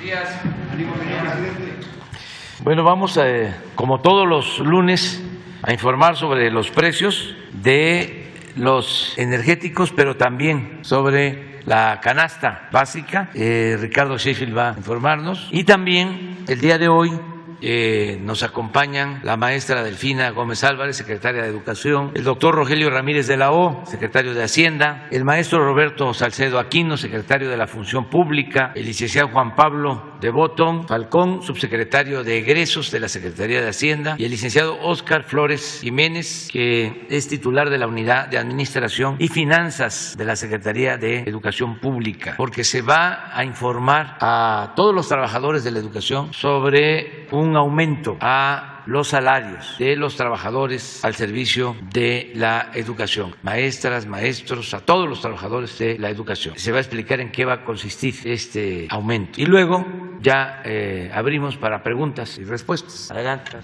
días, señor presidente. Bueno, vamos como todos los lunes a informar sobre los precios de los energéticos, pero también sobre la canasta básica. Ricardo Sheffield va a informarnos. Y también el día de hoy nos acompañan la maestra Delfina Gómez Álvarez, secretaria de Educación, el doctor Rogelio Ramírez de la O, secretario de Hacienda, el maestro Roberto Salcedo Aquino, secretario de la Función Pública, el licenciado Juan Pablo de Botón Falcón, subsecretario de Egresos de la Secretaría de Hacienda, y el licenciado Óscar Flores Jiménez, que es titular de la Unidad de Administración y Finanzas de la Secretaría de Educación Pública, porque se va a informar a todos los trabajadores de la educación sobre un aumento a los salarios de los trabajadores al servicio de la educación, maestras, maestros, a todos los trabajadores de la educación. Se va a explicar en qué va a consistir este aumento. Y luego ya abrimos para preguntas y respuestas. Adelante.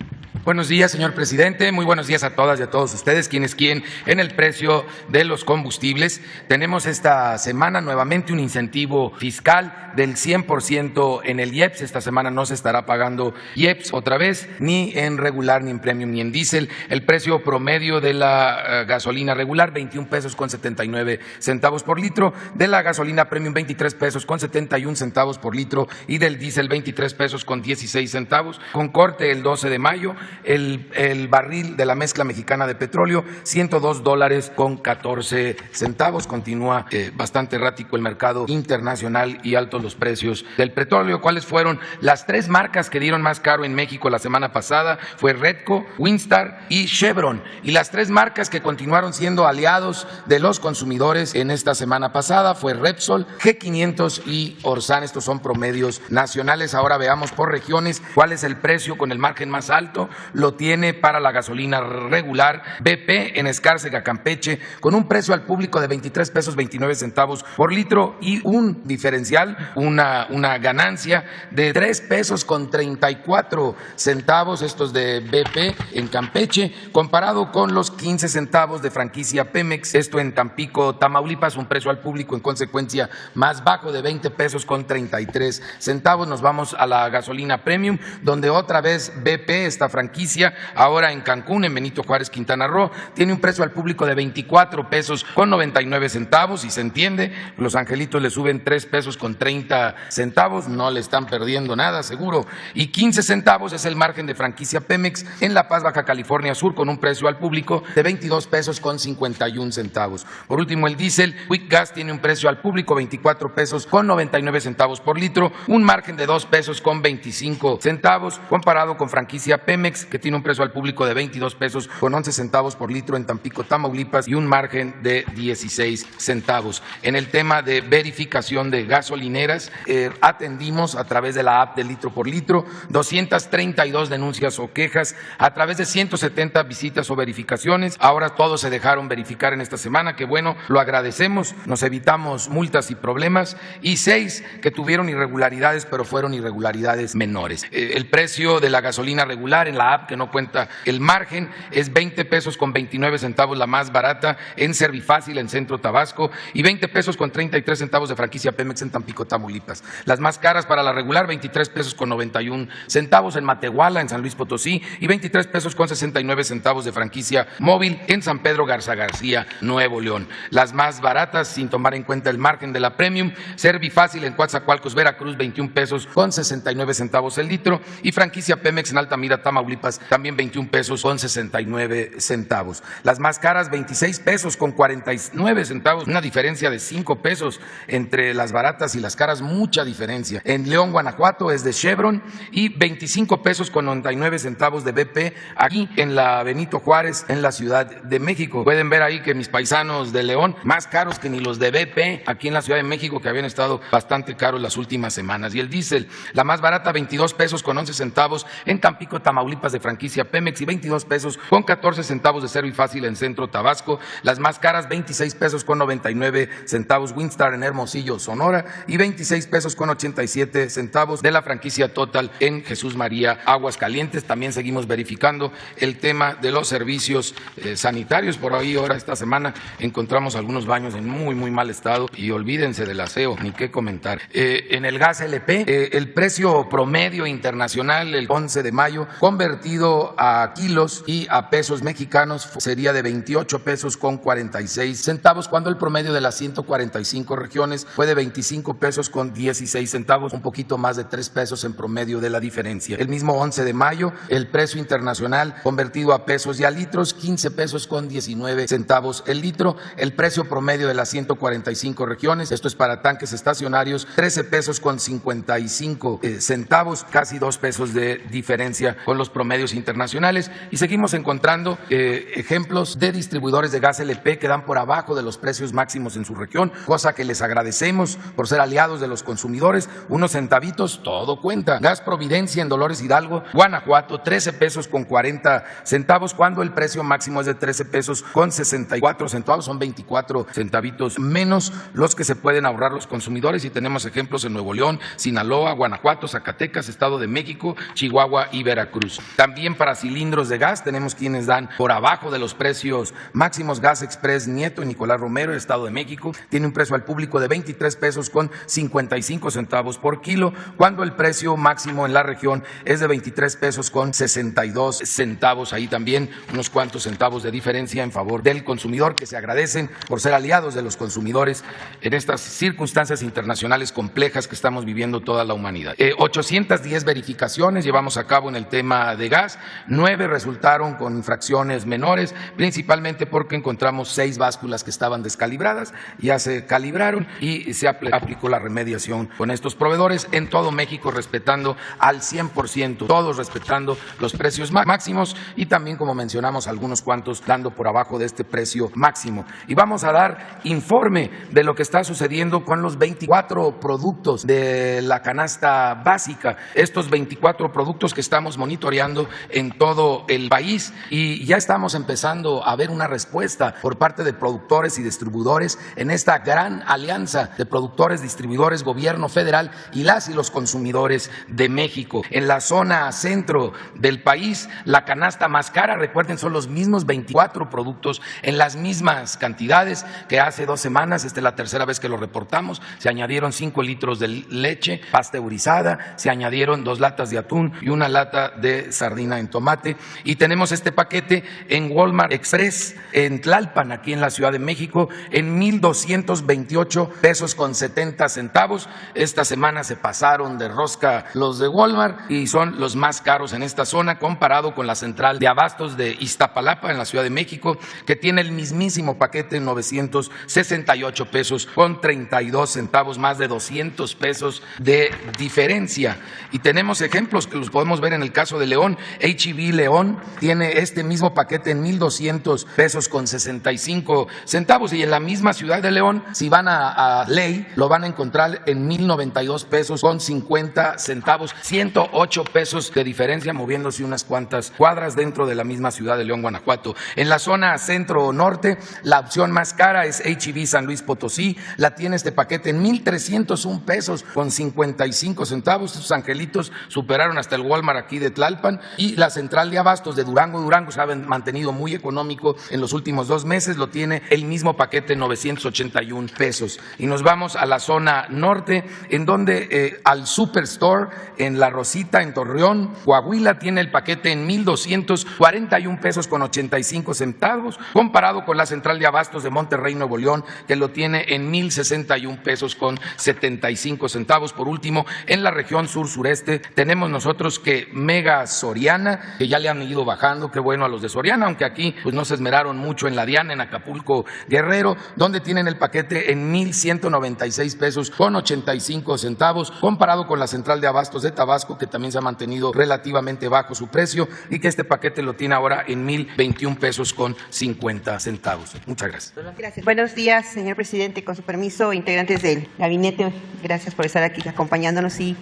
Buenos días, señor presidente. Muy buenos días a todas y a todos ustedes, quienes quieren en el precio de los combustibles. Tenemos esta semana nuevamente un incentivo fiscal del 100% en el IEPS. Esta semana no se estará pagando IEPS otra vez, ni en regular, ni en premium, ni en diésel. El precio promedio de la gasolina regular, 21 pesos con 79 centavos por litro, de la gasolina premium, 23 pesos con 71 centavos por litro, y del diésel, 23 pesos con 16 centavos. Con corte el 12 de mayo, el barril de la mezcla mexicana de petróleo, $102 con 14 centavos. Continúa bastante errático el mercado internacional y altos los precios del petróleo. ¿Cuáles fueron las tres marcas que dieron más caro en México la semana pasada? Fue Redco, Winstar y Chevron. Y las tres marcas que continuaron siendo aliados de los consumidores en esta semana pasada fue Repsol, G500 y Orsan. Estos son promedios nacionales. Ahora veamos por regiones cuál es el precio con el margen más alto. Lo tiene para la gasolina regular BP en Escárcega, Campeche, con un precio al público de 23 pesos 29 centavos por litro y un diferencial, una ganancia de 3 pesos con 34 centavos, estos de BP en Campeche, comparado con los 15 centavos de franquicia Pemex, esto en Tampico, Tamaulipas, un precio al público en consecuencia más bajo de 20 pesos con 33 centavos. Nos vamos a la gasolina premium, donde otra vez BP, esta franquicia, ahora en Cancún, en Benito Juárez, Quintana Roo, tiene un precio al público de 24 pesos con 99 centavos, y se entiende, los angelitos le suben 3 pesos con 30 centavos, no le están perdiendo nada, seguro, y 15 centavos es el margen de franquicia Pemex en La Paz, Baja California Sur, con un precio al público de 22 pesos con 51 centavos. Por último, el diésel Quick Gas tiene un precio al público 24 pesos con 99 centavos por litro, un margen de 2 pesos con 25 centavos, comparado con franquicia Pemex, que tiene un precio al público de 22 pesos con 11 centavos por litro en Tampico, Tamaulipas, y un margen de 16 centavos. En el tema de verificación de gasolineras, atendimos a través de la app de litro por litro 232 denuncias o quejas a través de 170 visitas o verificaciones. Ahora todos se dejaron verificar en esta semana, que bueno, lo agradecemos, nos evitamos multas y problemas, y 6 que tuvieron irregularidades, pero fueron irregularidades menores. El precio de la gasolina regular en la app, que no cuenta el margen, es 20 pesos con 29 centavos la más barata en Servifácil en Centro Tabasco, y 20 pesos con 33 centavos de franquicia Pemex en Tampico, Tamaulipas. Las más caras para la regular, 23 pesos con 91 centavos en Matehuala, en San Luis Potosí, y 23 pesos con 69 centavos de franquicia Móvil en San Pedro Garza García, Nuevo León. Las más baratas, sin tomar en cuenta el margen de la premium, Servifácil en Coatzacoalcos, Veracruz, 21 pesos con 69 centavos el litro, y franquicia Pemex en Altamira, Tamaulipas, también 21 pesos con 69 centavos. Las más caras, 26 pesos con 49 centavos, una diferencia de 5 pesos entre las baratas y las caras, mucha diferencia. En León, Guanajuato, es de Chevron, y 25 pesos con 99 centavos de BP, aquí en la Benito Juárez, en la Ciudad de México. Pueden ver ahí que mis paisanos de León, más caros que ni los de BP, aquí en la Ciudad de México, que habían estado bastante caros las últimas semanas. Y el diésel, la más barata, 22 pesos con 11 centavos en Tampico, Tamaulipas, Tamaulipas de franquicia Pemex y 22 pesos con 14 centavos de Servifácil en Centro Tabasco. Las más caras, 26 pesos con 99 centavos Winstar en Hermosillo, Sonora, y 26 pesos con 87 centavos de la franquicia Total en Jesús María, Aguascalientes. También seguimos verificando el tema de los servicios sanitarios. Por ahí ahora esta semana encontramos algunos baños en muy mal estado y olvídense del aseo, ni qué comentar. En el gas LP, el precio promedio internacional el 11 de mayo convertido a kilos y a pesos mexicanos sería de 28 pesos con 46 centavos, cuando el promedio de las 145 regiones fue de 25 pesos con 16 centavos, un poquito más de 3 pesos en promedio de la diferencia. El mismo 11 de mayo, el precio internacional convertido a pesos y a litros, 15 pesos con 19 centavos el litro. El precio promedio de las 145 regiones, esto es para tanques estacionarios, 13 pesos con 55 centavos, casi 2 pesos de diferencia con los promedios internacionales. Y seguimos encontrando ejemplos de distribuidores de gas LP que dan por abajo de los precios máximos en su región, cosa que les agradecemos por ser aliados de los consumidores. Unos centavitos, todo cuenta. Gas Providencia en Dolores Hidalgo, Guanajuato, 13 pesos con 40 centavos, cuando el precio máximo es de 13 pesos con 64 centavos, son 24 centavitos menos los que se pueden ahorrar los consumidores. Y tenemos ejemplos en Nuevo León, Sinaloa, Guanajuato, Zacatecas, Estado de México, Chihuahua y Veracruz. También para cilindros de gas tenemos quienes dan por abajo de los precios máximos. Gas Express Nieto y Nicolás Romero, Estado de México, tiene un precio al público de 23 pesos con 55 centavos por kilo, cuando el precio máximo en la región es de 23 pesos con 62 centavos. Ahí también unos cuantos centavos de diferencia en favor del consumidor, que se agradecen por ser aliados de los consumidores en estas circunstancias internacionales complejas que estamos viviendo toda la humanidad. 810 verificaciones llevamos a cabo en el tema de gas, 9 resultaron con infracciones menores, principalmente porque encontramos 6 básculas que estaban descalibradas, ya se calibraron y se aplicó la remediación con estos proveedores en todo México, respetando al 100%, todos respetando los precios máximos, y también, como mencionamos, algunos cuantos dando por abajo de este precio máximo. Y vamos a dar informe de lo que está sucediendo con los 24 productos de la canasta básica, estos 24 productos que estamos monitoreando en todo el país, y ya estamos empezando a ver una respuesta por parte de productores y distribuidores en esta gran alianza de productores, distribuidores, gobierno federal y las y los consumidores de México. En la zona centro del país, la canasta más cara, recuerden, son los mismos 24 productos en las mismas cantidades que hace 2 semanas. Esta es la tercera vez que lo reportamos. Se añadieron 5 litros de leche pasteurizada, se añadieron 2 latas de atún y 1 lata de sardina en tomate. Y tenemos este paquete en Walmart Express, en Tlalpan, aquí en la Ciudad de México, en 1,228 pesos con 70 centavos. Esta semana se pasaron de rosca los de Walmart y son los más caros en esta zona, comparado con la central de abastos de Iztapalapa en la Ciudad de México, que tiene el mismísimo paquete en 968 pesos con 32 centavos, más de 200 pesos de diferencia. Y tenemos ejemplos que los podemos ver en el caso de León. H-E-B León tiene este mismo paquete en 1,200 pesos con 65 centavos, y en la misma ciudad de León, si van a Ley, lo van a encontrar en 1,092 pesos con 50 centavos, 108 pesos de diferencia, moviéndose unas cuantas cuadras dentro de la misma ciudad de León, Guanajuato. En la zona centro-norte, la opción más cara es H-E-B San Luis Potosí, la tiene este paquete en 1,301 pesos con 55 centavos. Estos angelitos superaron hasta el Walmart aquí de Tlalpan, y la central de abastos de Durango se ha mantenido muy económico en los últimos 2 meses, lo tiene el mismo paquete en 981 pesos. Y nos vamos a la zona norte, en donde al Superstore en La Rosita, en Torreón, Coahuila, tiene el paquete en 1,241 pesos con 85 centavos, comparado con la central de abastos de Monterrey, Nuevo León, que lo tiene en 1,061 pesos con 75 centavos. Por último, en la región sur-sureste tenemos nosotros que Mega Soriana, que ya le han ido bajando, qué bueno a los de Soriana, aunque aquí pues no se esmeraron mucho en la Diana, en Acapulco, Guerrero, donde tienen el paquete en 1,196 pesos con 85 centavos, comparado con la central de abastos de Tabasco, que también se ha mantenido relativamente bajo su precio, y que este paquete lo tiene ahora en 1,021 pesos con 50 centavos. Muchas gracias. Gracias. Buenos días, señor presidente. Con su permiso, integrantes del gabinete, gracias por estar aquí acompañándonos, y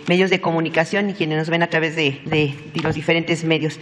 medios de comunicación y quienes nos ven a través de los diferentes medios.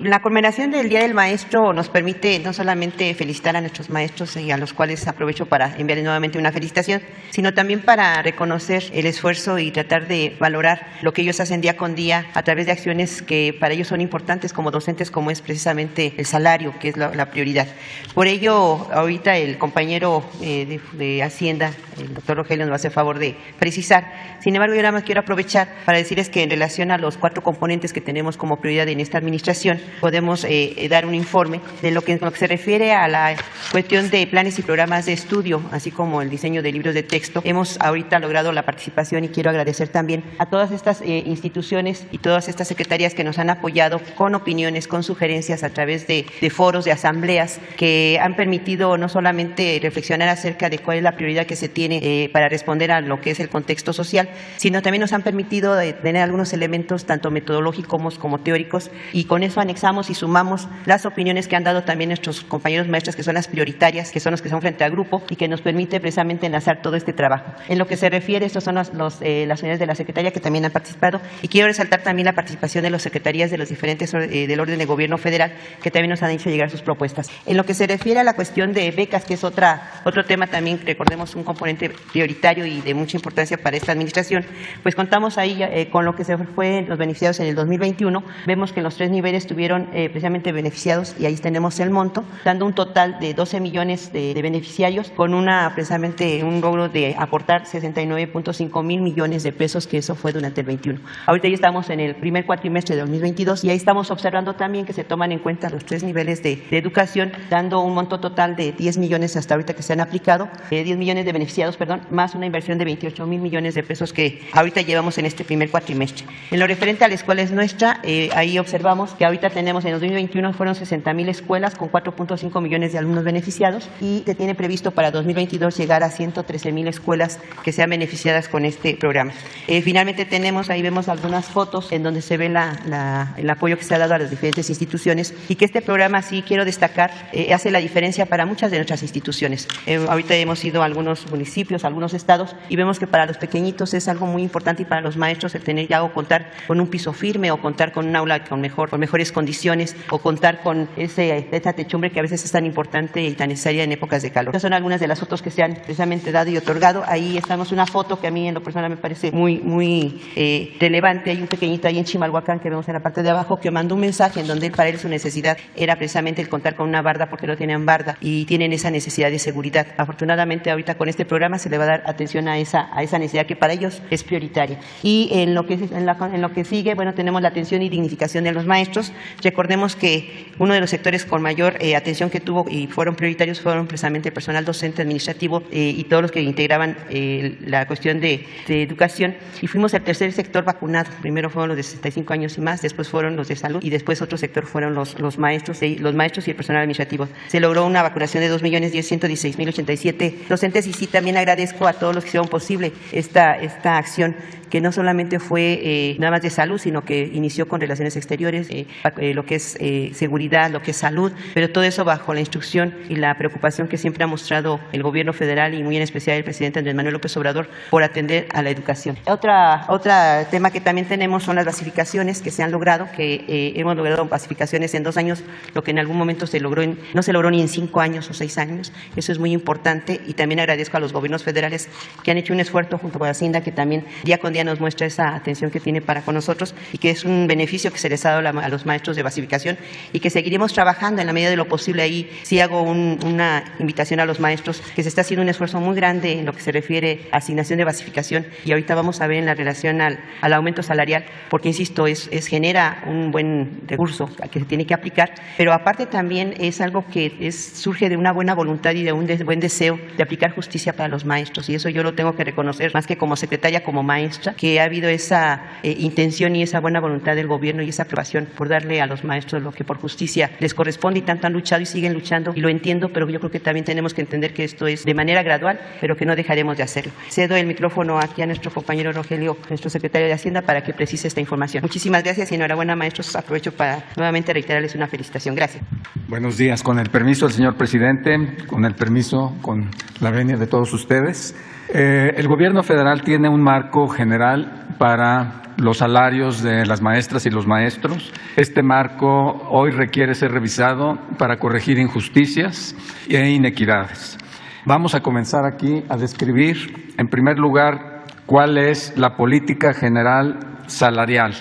La conmemoración del Día del Maestro nos permite no solamente felicitar a nuestros maestros y a los cuales aprovecho para enviarles nuevamente una felicitación, sino también para reconocer el esfuerzo y tratar de valorar lo que ellos hacen día con día a través de acciones que para ellos son importantes como docentes, como es precisamente el salario, que es la prioridad. Por ello, ahorita el compañero de Hacienda, el doctor Rogelio, nos va a hacer favor de precisar. Sin embargo, yo nada más quiero aprovechar para decirles que en relación a los 4 componentes que tenemos como prioridad en esta administración, podemos dar un informe de lo que se refiere a la cuestión de planes y programas de estudio, así como el diseño de libros de texto. Hemos ahorita logrado la participación y quiero agradecer también a todas estas instituciones y todas estas secretarías que nos han apoyado con opiniones, con sugerencias a través de foros, de asambleas, que han permitido no solamente reflexionar acerca de cuál es la prioridad que se tiene para responder a lo que es el contexto social, sino también nos han permitido tener algunos elementos tanto metodológicos como teóricos, y con eso anexamos y sumamos las opiniones que han dado también nuestros compañeros maestros, que son las prioritarias, que son los que son frente al grupo y que nos permite precisamente enlazar todo este trabajo. En lo que se refiere, estos son las unidades de la Secretaría que también han participado, y quiero resaltar también la participación de las secretarías de los diferentes del orden de gobierno federal, que también nos han hecho llegar sus propuestas. En lo que se refiere a la cuestión de becas, que es otro tema también, recordemos, un componente prioritario y de mucha importancia para esta administración, pues contamos ahí con lo que se fue los beneficiados en el 2021. Vemos que los 3 niveles tuvieron precisamente beneficiados, y ahí tenemos el monto, dando un total de 12 millones de beneficiarios, con precisamente un logro de aportar 69.5 mil millones de pesos, que eso fue durante el 21. Ahorita ya estamos en el primer cuatrimestre de 2022 y ahí estamos observando también que se toman en cuenta los 3 niveles de educación, dando un monto total de 10 millones hasta ahorita que se han aplicado, 10 millones de beneficiados, más una inversión de 28 mil millones de pesos que ahorita llevamos en este primer cuatrimestre. En lo referente a la escuela es nuestra, ahí observamos que ahorita tenemos en el 2021 fueron 60,000 escuelas con 4.5 millones de alumnos beneficiados, y se tiene previsto para 2022 llegar a 113,000 escuelas que sean beneficiadas con este programa. Finalmente tenemos, ahí vemos algunas fotos en donde se ve el apoyo que se ha dado a las diferentes instituciones, y que este programa, sí quiero destacar, hace la diferencia para muchas de nuestras instituciones. Ahorita hemos ido a algunos municipios, a algunos estados, y vemos que para los pequeñitos es algo muy importante, y para los maestros el tener ya o contar con un piso firme, o contar con un aula con mejores condiciones, o contar con esa techumbre que a veces es tan importante y tan necesaria en épocas de calor. Estas son algunas de las fotos que se han precisamente dado y otorgado. Ahí estamos una foto que a mí en lo personal me parece muy relevante. Hay un pequeñito ahí en Chimalhuacán que vemos en la parte de abajo, que mandó un mensaje en donde para él su necesidad era precisamente el contar con una barda, porque no tenían barda y tienen esa necesidad de seguridad. Afortunadamente ahorita con este programa se le va a dar atención a esa necesidad que para ellos es prioritaria. Y en lo que sigue, bueno, tenemos la atención y dignificación de los maestros. Recordemos que uno de los sectores con mayor atención que tuvo y fueron prioritarios fueron precisamente el personal docente, administrativo y todos los que integraban la cuestión de educación, y fuimos el tercer sector vacunado. Primero fueron los de 65 años y más, después fueron los de salud, y después otro sector fueron los maestros y el personal administrativo. Se logró una vacunación de 2.116.087 docentes, y sí, también agradezco a todos los que hicieron posible esta acción, que no solamente fue nada más de salud, sino que inició con relaciones exteriores, lo que es seguridad, lo que es salud, pero todo eso bajo la instrucción y la preocupación que siempre ha mostrado el gobierno federal, y muy en especial el presidente Andrés Manuel López Obrador, por atender a la educación. Otra tema que también tenemos son las basificaciones que se han logrado, que hemos logrado basificaciones en 2 años, lo que en algún momento no se logró ni en 5 años o 6 años. Eso es muy importante, y también agradezco a los gobiernos federales que han hecho un esfuerzo junto con Hacienda, que también día con día nos muestra esa atención que tiene para con nosotros, y que es un beneficio que se les ha dado a los maestros de basificación, y que seguiremos trabajando en la medida de lo posible. Ahí sí hago una invitación a los maestros, que se está haciendo un esfuerzo muy grande en lo que se refiere a asignación de basificación, y ahorita vamos a ver en la relación al aumento salarial, porque insisto, genera un buen recurso que se tiene que aplicar, pero aparte también es algo que surge de una buena voluntad y de un buen deseo de aplicar justicia para los maestros, y eso yo lo tengo que reconocer más que como secretaria, como maestra, que ha habido esa intención y esa buena voluntad del gobierno y esa aprobación por darle a los maestros lo que por justicia les corresponde, y tanto han luchado y siguen luchando, y lo entiendo, pero yo creo que también tenemos que entender que esto es de manera gradual, pero que no dejaremos de hacerlo. Cedo el micrófono aquí a nuestro compañero Rogelio, nuestro secretario de Hacienda, para que precise esta información. Muchísimas gracias y enhorabuena, maestros. Aprovecho para nuevamente reiterarles una felicitación. Gracias. Buenos días. Con el permiso del señor presidente, con el permiso, con la venia de todos ustedes, El gobierno federal tiene un marco general para los salarios de las maestras y los maestros. Este marco hoy requiere ser revisado para corregir injusticias e inequidades. Vamos a comenzar aquí a describir, en primer lugar, cuál es la política general salarial.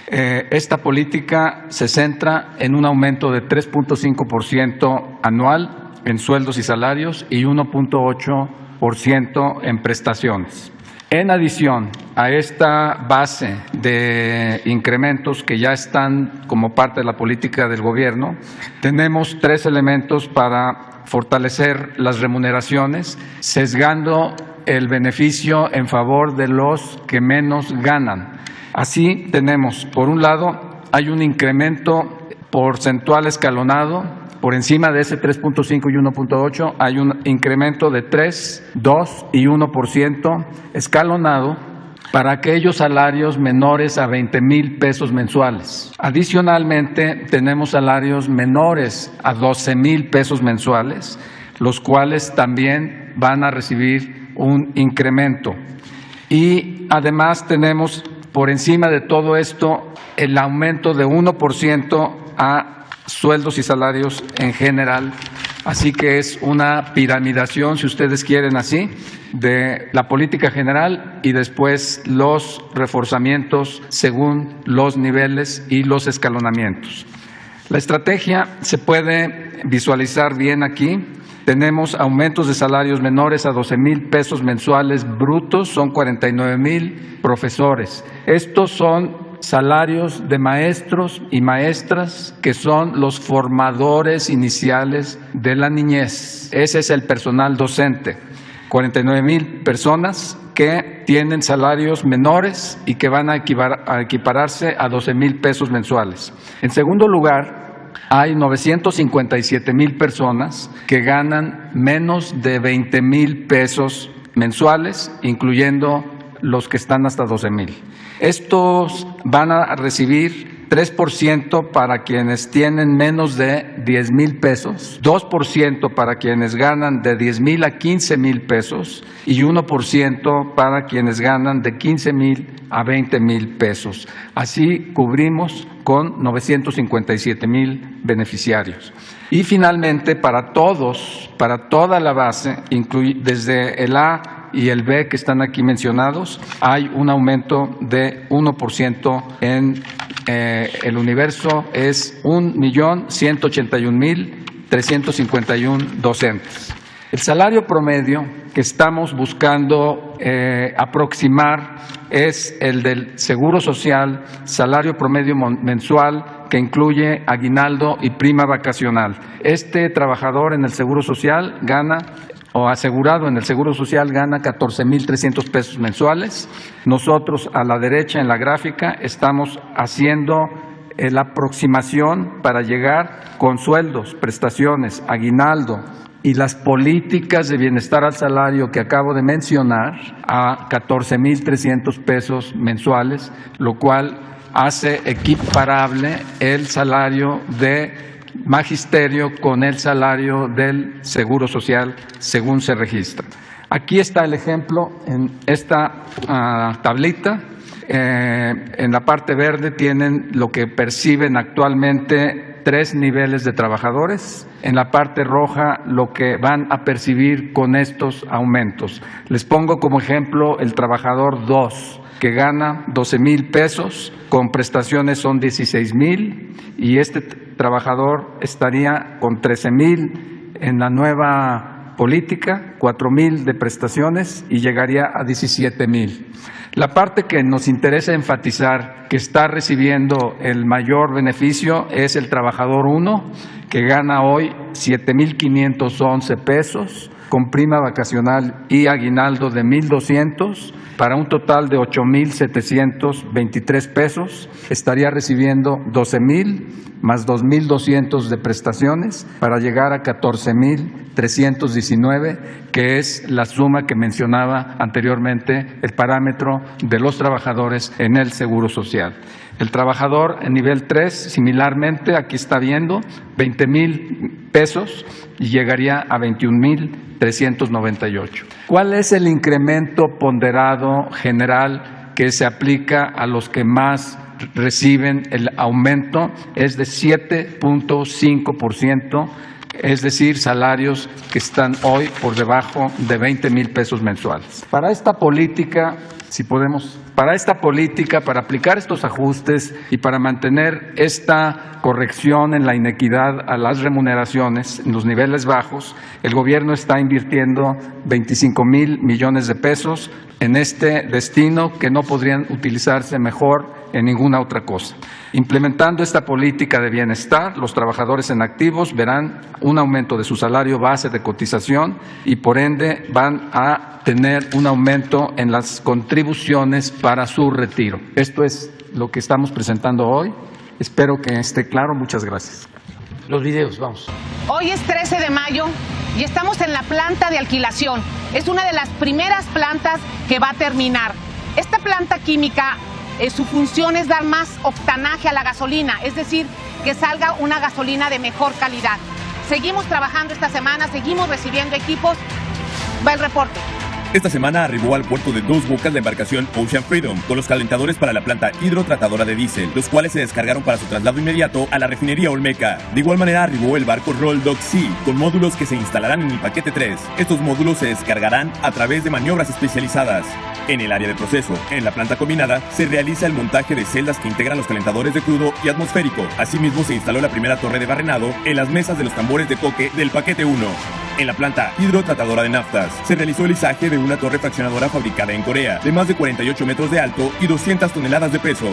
Esta política se centra en un aumento de 3.5% anual en sueldos y salarios y 1.8% en prestaciones. En adición a esta base de incrementos que ya están como parte de la política del gobierno, tenemos 3 elementos para fortalecer las remuneraciones, sesgando el beneficio en favor de los que menos ganan. Así tenemos, por un lado, hay un incremento porcentual escalonado. Por encima de ese 3.5 y 1.8 hay un incremento de 3, 2 y 1% escalonado para aquellos salarios menores a 20,000 pesos mensuales. Adicionalmente, tenemos salarios menores a 12,000 pesos mensuales, los cuales también van a recibir un incremento. Y además tenemos por encima de todo esto el aumento de 1% a sueldos y salarios en general, así que es una piramidación, si ustedes quieren así, de la política general y después los reforzamientos según los niveles y los escalonamientos. La estrategia se puede visualizar bien aquí. Tenemos aumentos de salarios menores a 12,000 pesos mensuales brutos, son 49,000 profesores. Estos son salarios de maestros y maestras que son los formadores iniciales de la niñez. Ese es el personal docente. 49,000 personas que tienen salarios menores y que van a equipararse a 12,000 pesos mensuales. En segundo lugar, hay 957,000 personas que ganan menos de 20,000 pesos mensuales, incluyendo los que están hasta 12,000. Estos van a recibir 3% para quienes tienen menos de 10,000 pesos, 2% para quienes ganan de 10,000 a 15,000 pesos y 1% para quienes ganan de 15,000 a 20,000 pesos. Así cubrimos con 957,000 beneficiarios. Y finalmente, para todos, para toda la base, desde el A y el B que están aquí mencionados, hay un aumento de 1% en el universo, es 1,181,351 docentes. El salario promedio que estamos buscando aproximar es el del Seguro Social, salario promedio mensual que incluye aguinaldo y prima vacacional. Este trabajador en el Seguro Social gana, o asegurado en el Seguro Social, gana 14,300 pesos mensuales. Nosotros a la derecha en la gráfica estamos haciendo la aproximación para llegar con sueldos, prestaciones, aguinaldo y las políticas de bienestar al salario que acabo de mencionar a 14,300 pesos mensuales, lo cual hace equiparable el salario de magisterio con el salario del Seguro Social según se registra. Aquí está el ejemplo en esta tablita. En la parte verde tienen lo que perciben actualmente 3 niveles de trabajadores. En la parte roja lo que van a percibir con estos aumentos. Les pongo como ejemplo el trabajador 2, que gana 12,000 pesos, con prestaciones son 16,000, y este trabajador estaría con 13,000 en la nueva política, 4,000 de prestaciones y llegaría a 17,000. La parte que nos interesa enfatizar que está recibiendo el mayor beneficio es el trabajador 1, que gana hoy 7,511 pesos, con prima vacacional y aguinaldo de 1,200, para un total de 8,723 pesos. Estaría recibiendo 12,000 más 2,200 de prestaciones para llegar a 14,319, que es la suma que mencionaba anteriormente, el parámetro de los trabajadores en el Seguro Social. El trabajador en nivel 3, similarmente, aquí está viendo, 20,000 pesos y llegaría a 21,398. ¿Cuál es el incremento ponderado general que se aplica a los que más reciben el aumento? Es de 7.5%, es decir, salarios que están hoy por debajo de 20,000 pesos mensuales. Para esta política, para aplicar estos ajustes y para mantener esta corrección en la inequidad a las remuneraciones en los niveles bajos, el gobierno está invirtiendo 25,000 millones de pesos en este destino que no podrían utilizarse mejor en ninguna otra cosa. Implementando esta política de bienestar, los trabajadores en activos verán un aumento de su salario base de cotización y por ende van a tener un aumento en las contribuciones para su retiro. Esto es lo que estamos presentando hoy. Espero que esté claro. Muchas gracias. Los videos, vamos. Hoy es 13 de mayo y estamos en la planta de alquilación. Es una de las primeras plantas que va a terminar. Esta planta química, su función es dar más octanaje a la gasolina, es decir, que salga una gasolina de mejor calidad. Seguimos trabajando esta semana, seguimos recibiendo equipos. Va el reporte. Esta semana arribó al puerto de Dos Bocas la embarcación Ocean Freedom con los calentadores para la planta hidrotratadora de diésel, los cuales se descargaron para su traslado inmediato a la refinería Olmeca. De igual manera arribó el barco Roll Dock Sea con módulos que se instalarán en el paquete 3. Estos módulos se descargarán a través de maniobras especializadas. En el área de proceso, en la planta combinada, se realiza el montaje de celdas que integran los calentadores de crudo y atmosférico. Asimismo, se instaló la primera torre de barrenado en las mesas de los tambores de coque del paquete 1. En la planta hidrotratadora de naftas, se realizó el izaje de una torre fraccionadora fabricada en Corea, de más de 48 metros de alto y 200 toneladas de peso.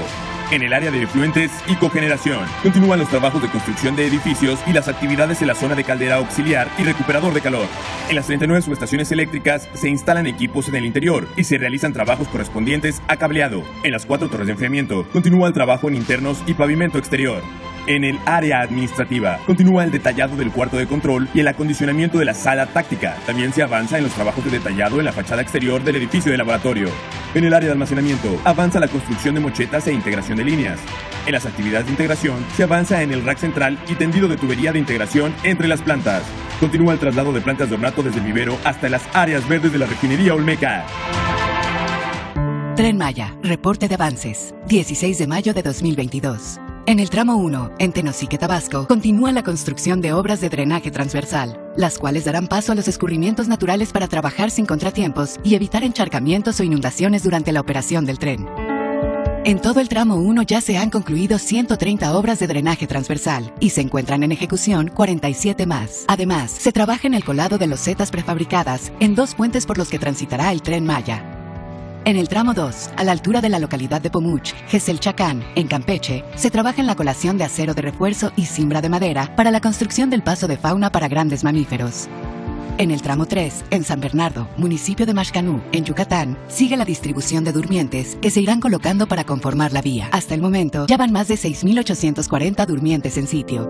En el área de efluentes y cogeneración, continúan los trabajos de construcción de edificios y las actividades en la zona de caldera auxiliar y recuperador de calor. En las 39 subestaciones eléctricas se instalan equipos en el interior y se realizan trabajos correspondientes a cableado. En las 4 torres de enfriamiento, continúa el trabajo en internos y pavimento exterior. En el área administrativa, continúa el detallado del cuarto de control y el acondicionamiento de la sala táctica. También se avanza en los trabajos de detallado en la fachada exterior del edificio de laboratorio. En el área de almacenamiento, avanza la construcción de mochetas e integración de líneas. En las actividades de integración, se avanza en el rack central y tendido de tubería de integración entre las plantas. Continúa el traslado de plantas de ornato desde el vivero hasta las áreas verdes de la refinería Olmeca. Tren Maya, reporte de avances, 16 de mayo de 2022. En el tramo 1, en Tenosique, Tabasco, continúa la construcción de obras de drenaje transversal, las cuales darán paso a los escurrimientos naturales para trabajar sin contratiempos y evitar encharcamientos o inundaciones durante la operación del tren. En todo el tramo 1 ya se han concluido 130 obras de drenaje transversal y se encuentran en ejecución 47 más. Además, se trabaja en el colado de losetas prefabricadas en 2 puentes por los que transitará el Tren Maya. En el tramo 2, a la altura de la localidad de Pomuch, Geselchacán, en Campeche, se trabaja en la colación de acero de refuerzo y cimbra de madera para la construcción del paso de fauna para grandes mamíferos. En el tramo 3, en San Bernardo, municipio de Maxcanú, en Yucatán, sigue la distribución de durmientes que se irán colocando para conformar la vía. Hasta el momento, ya van más de 6,840 durmientes en sitio.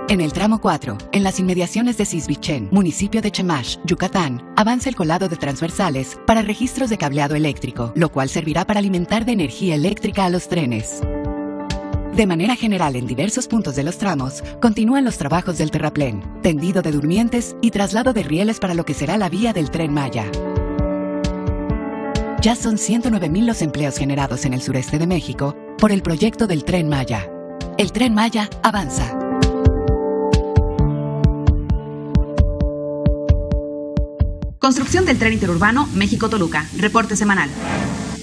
En el tramo 4, en las inmediaciones de Cisbichén, municipio de Chemash, Yucatán, avanza el colado de transversales para registros de cableado eléctrico, lo cual servirá para alimentar de energía eléctrica a los trenes. De manera general, en diversos puntos de los tramos, continúan los trabajos del terraplén, tendido de durmientes y traslado de rieles para lo que será la vía del Tren Maya. Ya son 109,000 los empleos generados en el sureste de México por el proyecto del Tren Maya. El Tren Maya avanza. Construcción del tren interurbano México-Toluca. Reporte semanal.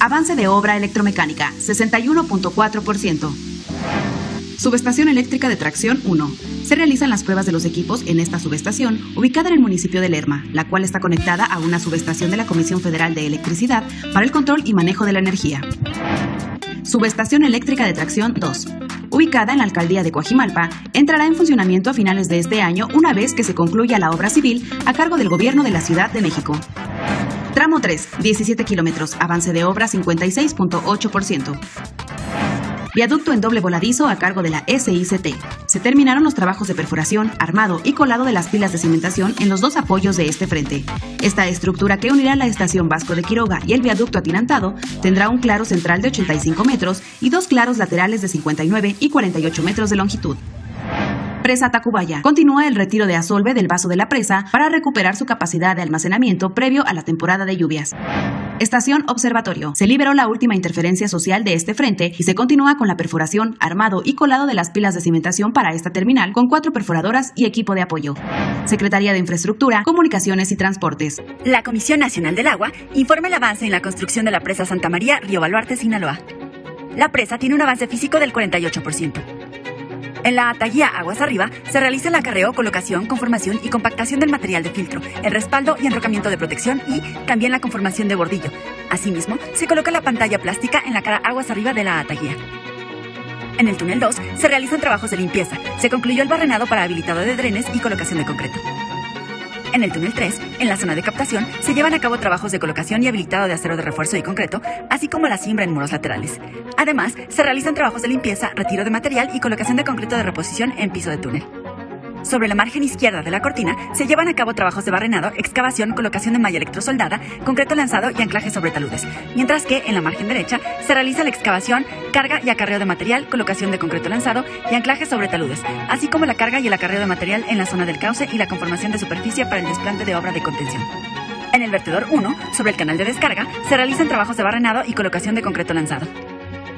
Avance de obra electromecánica, 61.4%. Subestación eléctrica de tracción 1. Se realizan las pruebas de los equipos en esta subestación, ubicada en el municipio de Lerma, la cual está conectada a una subestación de la Comisión Federal de Electricidad para el control y manejo de la energía. Subestación eléctrica de tracción 2. Ubicada en la alcaldía de Coajimalpa, entrará en funcionamiento a finales de este año una vez que se concluya la obra civil a cargo del gobierno de la Ciudad de México. Tramo 3, 17 kilómetros, avance de obra 56.8%. Viaducto en doble voladizo a cargo de la SICT. Se terminaron los trabajos de perforación, armado y colado de las pilas de cimentación en los dos apoyos de este frente. Esta estructura que unirá la estación Vasco de Quiroga y el viaducto atirantado tendrá un claro central de 85 metros y dos claros laterales de 59 y 48 metros de longitud. Presa Tacubaya. Continúa el retiro de asolve del vaso de la presa para recuperar su capacidad de almacenamiento previo a la temporada de lluvias. Estación Observatorio. Se liberó la última interferencia social de este frente y se continúa con la perforación, armado y colado de las pilas de cimentación para esta terminal con 4 perforadoras y equipo de apoyo. Secretaría de Infraestructura, Comunicaciones y Transportes. La Comisión Nacional del Agua informa el avance en la construcción de la presa Santa María, Río Baluarte, Sinaloa. La presa tiene un avance físico del 48%. En la Ataguía Aguas Arriba se realiza el acarreo, colocación, conformación y compactación del material de filtro, el respaldo y enrocamiento de protección y también la conformación de bordillo. Asimismo, se coloca la pantalla plástica en la cara Aguas Arriba de la Ataguía. En el túnel 2 se realizan trabajos de limpieza. Se concluyó el barrenado para habilitado de drenes y colocación de concreto. En el túnel 3, en la zona de captación, se llevan a cabo trabajos de colocación y habilitado de acero de refuerzo y concreto, así como la cimbra en muros laterales. Además, se realizan trabajos de limpieza, retiro de material y colocación de concreto de reposición en piso de túnel. Sobre la margen izquierda de la cortina se llevan a cabo trabajos de barrenado, excavación, colocación de malla electrosoldada, concreto lanzado y anclaje sobre taludes, mientras que en la margen derecha se realiza la excavación, carga y acarreo de material, colocación de concreto lanzado y anclaje sobre taludes, así como la carga y el acarreo de material en la zona del cauce y la conformación de superficie para el desplante de obra de contención. En el vertedor 1, sobre el canal de descarga, se realizan trabajos de barrenado y colocación de concreto lanzado.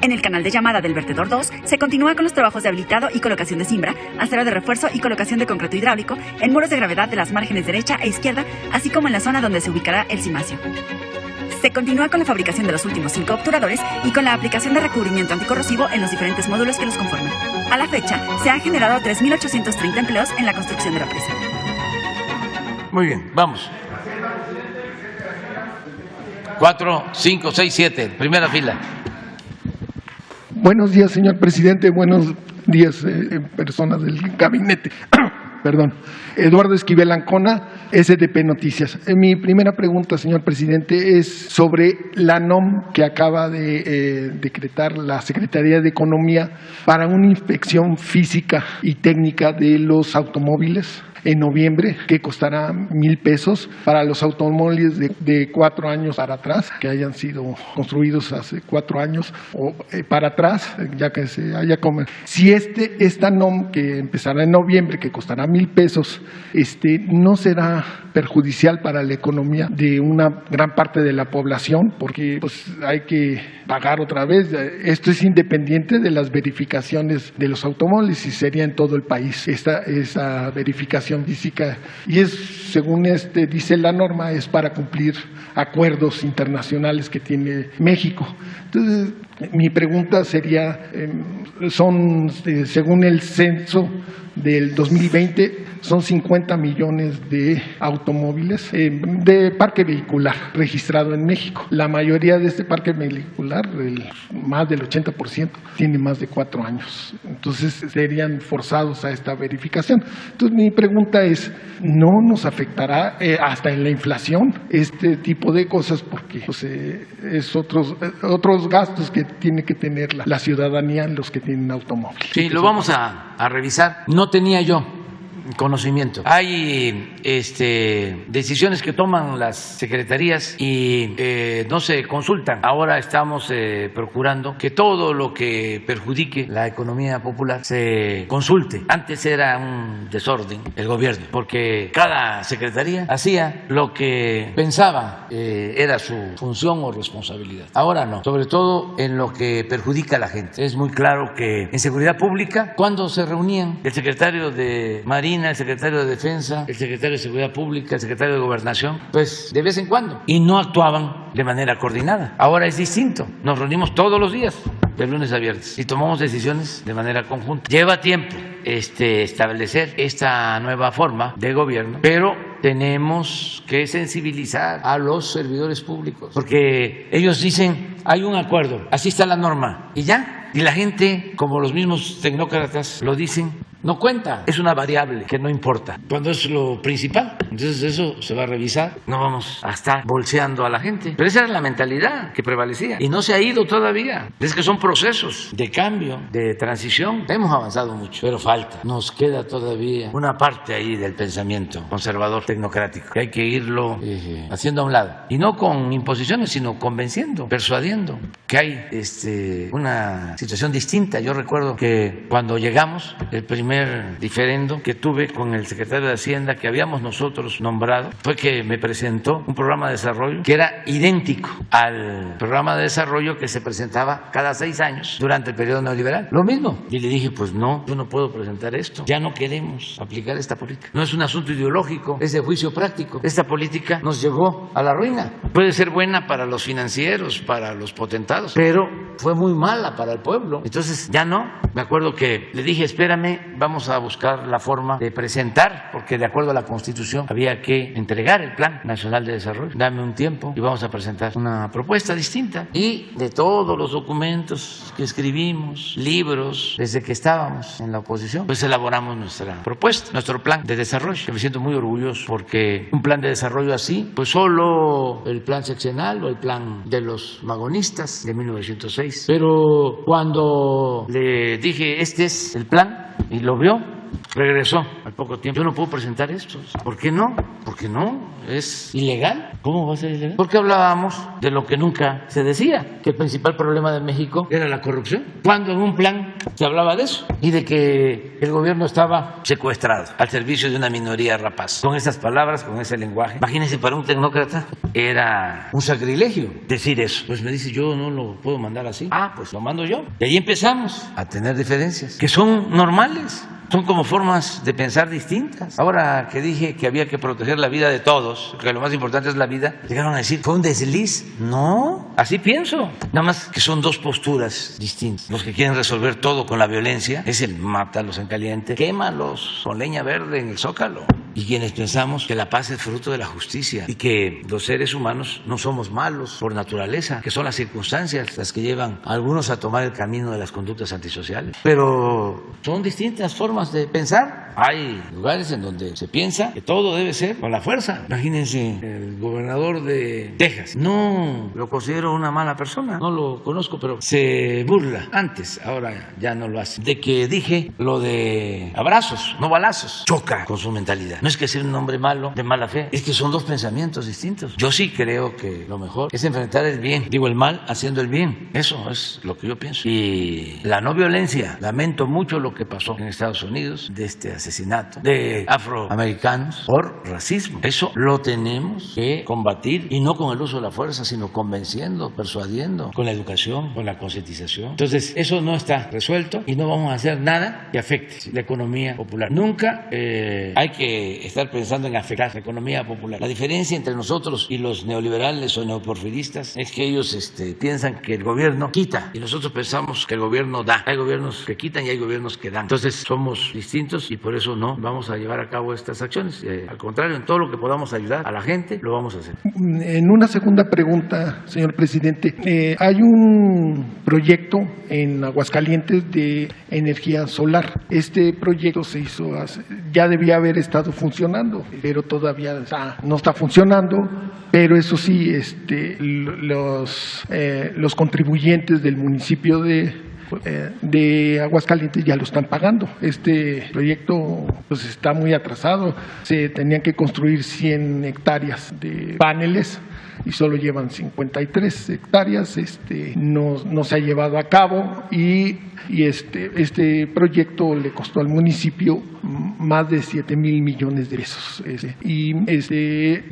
En el canal de llamada del vertedor 2 se continúa con los trabajos de habilitado y colocación de cimbra, acero de refuerzo y colocación de concreto hidráulico en muros de gravedad de las márgenes derecha e izquierda, así como en la zona donde se ubicará el cimacio. Se continúa con la fabricación de los últimos 5 obturadores y con la aplicación de recubrimiento anticorrosivo en los diferentes módulos que los conforman. A la fecha, se han generado 3.830 empleos en la construcción de la presa. Muy bien, vamos. 4, 5, 6, 7, primera fila. Buenos días, señor presidente. Buenos días, personas del gabinete. Perdón. Eduardo Esquivel Ancona, SDP Noticias. Mi primera pregunta, señor presidente, es sobre la NOM que acaba de decretar la Secretaría de Economía para una inspección física y técnica de los automóviles en noviembre, que costará 1,000 pesos para los automóviles de 4 años para atrás, que hayan sido construidos hace 4 años o para atrás, ya que se haya si esta NOM que empezará en noviembre, que costará 1,000 pesos, no será perjudicial para la economía de una gran parte de la población, porque pues hay que pagar otra vez. Esto es independiente de las verificaciones de los automóviles y sería en todo el país esa verificación física, y es, según dice la norma, es para cumplir acuerdos internacionales que tiene México. Entonces, mi pregunta sería, según el censo del 2020, son 50 millones de automóviles de parque vehicular registrado en México. La mayoría de este parque vehicular, más del 80%, tiene más de 4 años. Entonces serían forzados a esta verificación. Entonces mi pregunta es, ¿no nos afectará hasta en la inflación este tipo de cosas? Porque pues, es otros gastos que tiene que tener la ciudadanía, los que tienen automóviles. Sí, lo vamos a revisar. No tenía yo conocimiento. Hay decisiones que toman las secretarías y no se consultan. Ahora estamos procurando que todo lo que perjudique la economía popular se consulte. Antes era un desorden el gobierno, porque cada secretaría hacía lo que pensaba era su función o responsabilidad. Ahora no, sobre todo en lo que perjudica a la gente. Es muy claro que en seguridad pública, cuando se reunían el secretario de Marina, el secretario de Defensa, el secretario de Seguridad Pública, el secretario de Gobernación, pues de vez en cuando, y no actuaban de manera coordinada. Ahora es distinto, nos reunimos todos los días, de lunes a viernes, y tomamos decisiones de manera conjunta. Lleva tiempo establecer esta nueva forma de gobierno, pero tenemos que sensibilizar a los servidores públicos, porque ellos dicen, hay un acuerdo, así está la norma, y ya. Y la gente, como los mismos tecnócratas lo dicen, no cuenta, es una variable que no importa. Cuando es lo principal, Entonces eso se va a revisar. No vamos a estar bolseando a la gente. Pero esa era la mentalidad que prevalecía y no se ha ido todavía. Es que son procesos de cambio, de transición. Hemos avanzado mucho, pero falta. Nos queda todavía una parte ahí del pensamiento conservador tecnocrático que hay que irlo haciendo a un lado. Y no con imposiciones, sino convenciendo, persuadiendo que hay una situación distinta. Yo recuerdo que cuando llegamos, el primer diferendo que tuve con el secretario de Hacienda que habíamos nosotros nombrado fue que me presentó un programa de desarrollo que era idéntico al programa de desarrollo que se presentaba cada 6 años durante el periodo neoliberal. Lo mismo. Y le dije, pues no, yo no puedo presentar esto. Ya no queremos aplicar esta política. No es un asunto ideológico, es de juicio práctico. Esta política nos llevó a la ruina. Puede ser buena para los financieros, para los potentados, pero fue muy mala para el pueblo. Entonces ya no. Me acuerdo que le dije, espérame, vamos a buscar la forma de presentar, porque de acuerdo a la Constitución había que entregar el Plan Nacional de Desarrollo. Dame un tiempo y vamos a presentar una propuesta distinta. Y de todos los documentos que escribimos, libros, desde que estábamos en la oposición, pues elaboramos nuestra propuesta, nuestro plan de desarrollo. Me siento muy orgulloso porque un plan de desarrollo así, pues solo el plan sexenal o el plan de los magonistas de 1906. Pero cuando le dije, este es el plan, y lo vio, regresó al poco tiempo. Yo no puedo presentar esto. ¿Por qué no? Porque no, es ilegal. ¿Cómo va a ser ilegal? Porque hablábamos de lo que nunca se decía, que el principal problema de México era la corrupción. Cuando en un plan se hablaba de eso y de que el gobierno estaba secuestrado al servicio de una minoría rapaz. Con esas palabras, con ese lenguaje. Imagínense, para un tecnócrata era un sacrilegio decir eso. Pues me dice, yo no lo puedo mandar así. Ah, pues lo mando yo. Y ahí empezamos a tener diferencias que son normales. Son como formas de pensar distintas. Ahora que dije que había que proteger la vida de todos, que lo más importante es la vida, llegaron a decir, ¿fue un desliz? No, así pienso. Nada más que son dos posturas distintas. Los que quieren resolver todo con la violencia es el mátalos en caliente, quémalos con leña verde en el Zócalo. Y quienes pensamos que la paz es fruto de la justicia y que los seres humanos no somos malos por naturaleza, que son las circunstancias las que llevan a algunos a tomar el camino de las conductas antisociales. Pero son distintas formas de pensar. Hay lugares en donde se piensa que todo debe ser con la fuerza. Imagínense el gobernador de Texas. No lo considero una mala persona, no lo conozco, pero se burla antes, ahora ya no lo hace, de que dije lo de abrazos, no balazos. Choca con su mentalidad. No es que sea un hombre malo, de mala fe, es que son dos pensamientos distintos. Yo sí creo que lo mejor es enfrentar el bien, digo el mal haciendo el bien. Eso es lo que yo pienso. Y la no violencia, lamento mucho lo que pasó en Estados Unidos, de este asesinato de afroamericanos por racismo. Eso lo tenemos que combatir, y no con el uso de la fuerza, sino convenciendo, persuadiendo, con la educación, con la concientización. Entonces, eso no está resuelto y no vamos a hacer nada que afecte la economía popular. Nunca hay que estar pensando en afectar la economía popular. La diferencia entre nosotros y los neoliberales o neoporfiristas es que ellos piensan que el gobierno quita y nosotros pensamos que el gobierno da. Hay gobiernos que quitan y hay gobiernos que dan. Entonces somos distintos y por eso no vamos a llevar a cabo estas acciones. Al contrario, en todo lo que podamos ayudar a la gente, lo vamos a hacer. En una segunda pregunta, señor presidente, hay un proyecto en Aguascalientes de energía solar. Este proyecto se hizo ya debía haber estado funcionando, pero todavía no está funcionando. Pero eso sí, los contribuyentes del municipio de Aguascalientes ya lo están pagando. Este proyecto pues está muy atrasado. Se tenían que construir 100 hectáreas de paneles y solo llevan 53 hectáreas. No se ha llevado a cabo y este proyecto le costó al municipio más de 7,000 millones de pesos.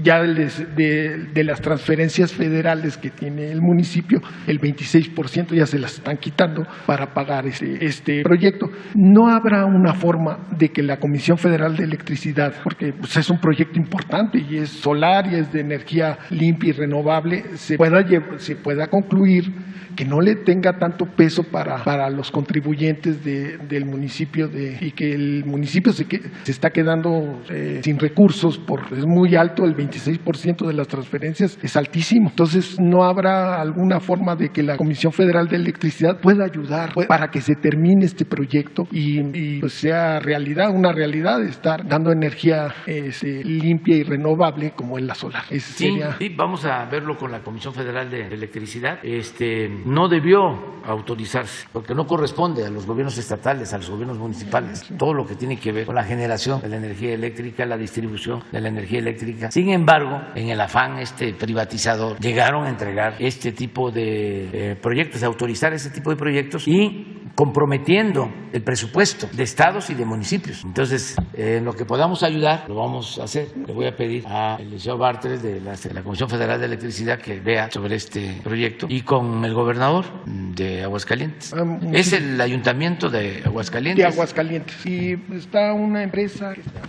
Ya de las transferencias federales que tiene el municipio, el 26% ya se las están quitando para pagar este proyecto. ¿No habrá una forma de que la Comisión Federal de Electricidad, porque pues, es un proyecto importante y es solar y es de energía limpia y renovable, se pueda concluir que no le tenga tanto peso para los contribuyentes del municipio y que el municipio se está quedando sin recursos, es muy alto, el 26% de las transferencias es altísimo. Entonces, ¿no habrá alguna forma de que la Comisión Federal de Electricidad pueda ayudar para que se termine este proyecto y pues sea una realidad, estar dando energía limpia y renovable como es la solar? Sí, vamos a verlo con la Comisión Federal de Electricidad. No debió autorizarse porque no corresponde a los gobiernos estatales, a los gobiernos municipales, todo lo que tiene que ver con la generación de la energía eléctrica, la distribución de la energía eléctrica. Sin embargo, en el afán privatizador, llegaron a entregar este tipo de proyectos, a autorizar este tipo de proyectos y comprometiendo el presupuesto de estados y de municipios. Entonces, en lo que podamos ayudar, lo vamos a hacer. Le voy a pedir al licenciado Bartres de la Comisión Federal de Electricidad que vea sobre este proyecto y con el gobernador de Aguascalientes. Es el ayuntamiento de Aguascalientes. De Aguascalientes. Y está una empresa que se llama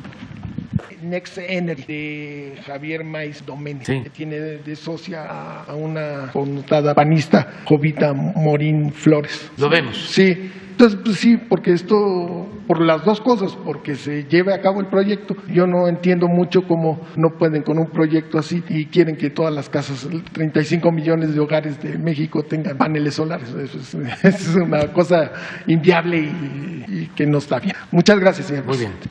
Next Energy de Javier Maiz Doménez, que tiene de socia a una connotada panista, Jovita Morín Flores. Lo vemos. Sí. Entonces, pues sí, porque esto, por las dos cosas, porque se lleve a cabo el proyecto, yo no entiendo mucho cómo no pueden con un proyecto así y quieren que todas las casas, 35 millones de hogares de México tengan paneles solares. Eso es una cosa inviable y que no está bien. Muchas gracias, señor presidente.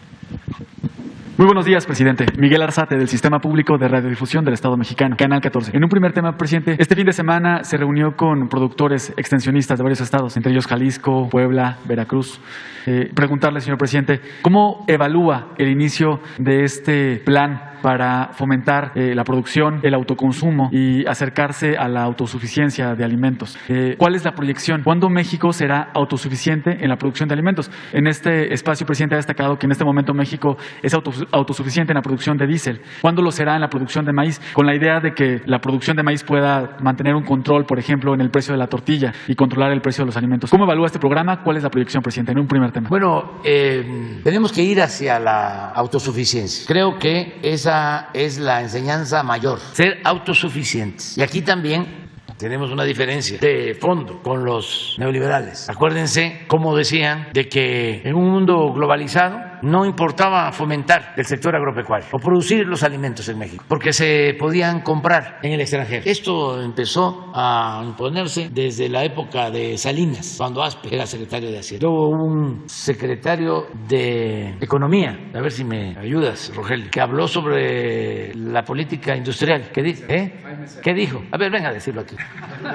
Muy buenos días, presidente. Miguel Arzate, del Sistema Público de Radiodifusión del Estado Mexicano, Canal 14. En un primer tema, presidente, este fin de semana se reunió con productores extensionistas de varios estados, entre ellos Jalisco, Puebla, Veracruz. Preguntarle, señor presidente, ¿cómo evalúa el inicio de este plan para fomentar la producción, el autoconsumo y acercarse a la autosuficiencia de alimentos? ¿Cuál es la proyección? ¿Cuándo México será autosuficiente en la producción de alimentos? En este espacio, presidente, ha destacado que en este momento México es autosuficiente en la producción de diésel. ¿Cuándo lo será en la producción de maíz? Con la idea de que la producción de maíz pueda mantener un control, por ejemplo, en el precio de la tortilla y controlar el precio de los alimentos. ¿Cómo evalúa este programa? ¿Cuál es la proyección, presidente? En un primer tema. Bueno, tenemos que ir hacia la autosuficiencia. Creo que esa es la enseñanza mayor, ser autosuficientes. Y aquí también tenemos una diferencia de fondo con los neoliberales. Acuérdense cómo decían de que en un mundo globalizado no importaba fomentar el sector agropecuario o producir los alimentos en México, porque se podían comprar en el extranjero. Esto empezó a imponerse desde la época de Salinas, cuando Aspe era secretario de Hacienda. Luego un secretario de Economía, a ver si me ayudas, Rogelio, que habló sobre la política industrial. ¿Qué dice? ¿Qué dijo? A ver, venga a decirlo aquí.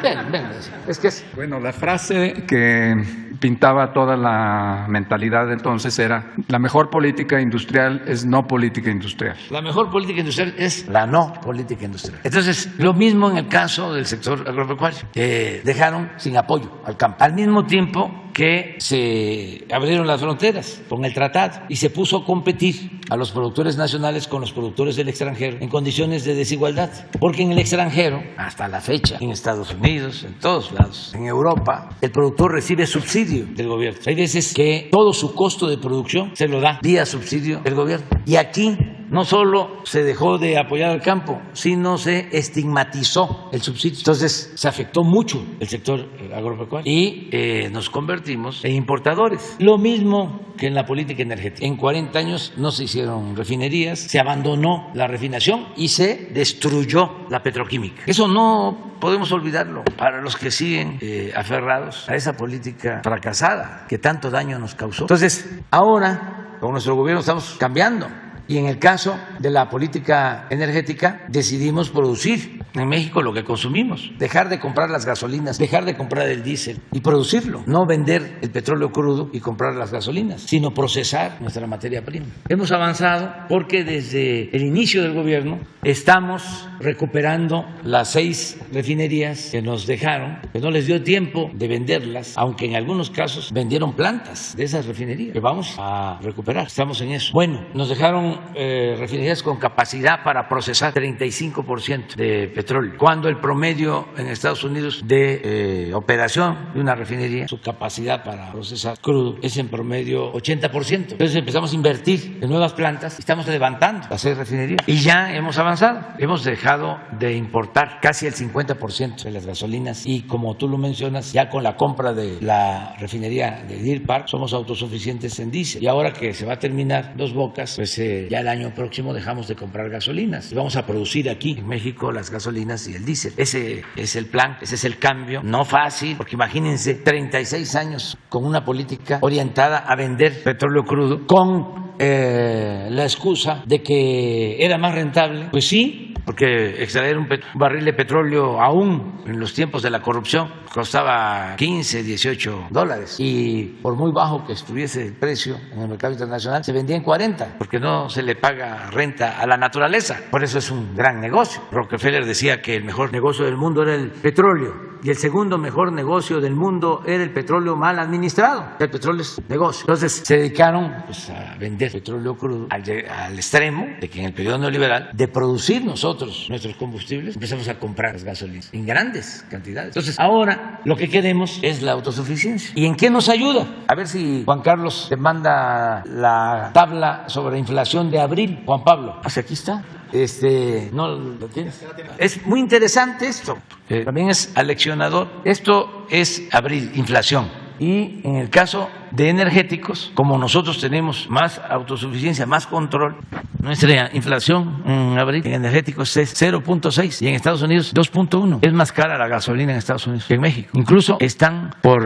Venga a decirlo. Bueno, la frase que pintaba toda la mentalidad entonces era: la mejor política industrial es no política industrial. La mejor política industrial es la no política industrial. Entonces, lo mismo en el caso del sector agropecuario. Dejaron sin apoyo al campo. Al mismo tiempo que se abrieron las fronteras con el tratado y se puso a competir a los productores nacionales con los productores del extranjero en condiciones de desigualdad. Porque en el extranjero, hasta la fecha, en Estados Unidos, en todos lados, en Europa, el productor recibe subsidio del gobierno. Hay veces que todo su costo de producción se lo da vía subsidio del gobierno. Y aquí no solo se dejó de apoyar al campo, sino se estigmatizó el subsidio. Entonces se afectó mucho el sector agropecuario y nos convertimos en importadores. Lo mismo que en la política energética. En 40 años no se hicieron refinerías, se abandonó la refinación y se destruyó la petroquímica. Eso no podemos olvidarlo para los que siguen aferrados a esa política fracasada que tanto daño nos causó. Entonces, ahora con nuestro gobierno estamos cambiando. Y en el caso de la política energética decidimos producir en México lo que consumimos, dejar de comprar las gasolinas, dejar de comprar el diésel y producirlo, no vender el petróleo crudo y comprar las gasolinas, sino procesar nuestra materia prima. Hemos avanzado porque desde el inicio del gobierno estamos recuperando las 6 refinerías que nos dejaron, que no les dio tiempo de venderlas, aunque en algunos casos vendieron plantas de esas refinerías que vamos a recuperar. Estamos en eso. Bueno, nos dejaron refinerías con capacidad para procesar 35% de petróleo, cuando el promedio en Estados Unidos de operación de una refinería, su capacidad para procesar crudo es en promedio 80%. Entonces empezamos a invertir en nuevas plantas y estamos levantando las 6 refinerías y ya hemos avanzado. Hemos dejado de importar casi el 50% de las gasolinas y, como tú lo mencionas, ya con la compra de la refinería de Deer Park somos autosuficientes en diésel. Y ahora que se va a terminar Dos Bocas, pues ya el año próximo dejamos de comprar gasolinas y vamos a producir aquí en México las gasolinas y el diésel. Ese es el plan, ese es el cambio. No fácil, porque imagínense 36 años con una política orientada a vender petróleo crudo con la excusa de que era más rentable. Pues sí, porque extraer un barril de petróleo aún en los tiempos de la corrupción costaba $15, $18 y por muy bajo que estuviese el precio en el mercado internacional se vendía en 40 porque no se le paga renta a la naturaleza. Por eso es un gran negocio. Rockefeller decía que el mejor negocio del mundo era el petróleo y el segundo mejor negocio del mundo era el petróleo mal administrado. El petróleo es negocio. Entonces se dedicaron pues, a vender petróleo crudo al extremo de que en el periodo neoliberal, de producir nosotros nuestros combustibles, empezamos a comprar las gasolinas en grandes cantidades. Entonces ahora lo que queremos es la autosuficiencia. ¿Y en qué nos ayuda? A ver si Juan Carlos te manda la tabla sobre inflación de abril. Juan Pablo, pues aquí está. ¿No lo tienes? Es muy interesante esto, también es aleccionador. Esto es abril, inflación. Y en el caso de energéticos, como nosotros tenemos más autosuficiencia, más control, nuestra inflación en abril en energéticos es 0.6 y en Estados Unidos 2.1. Es más cara la gasolina en Estados Unidos que en México. Incluso están por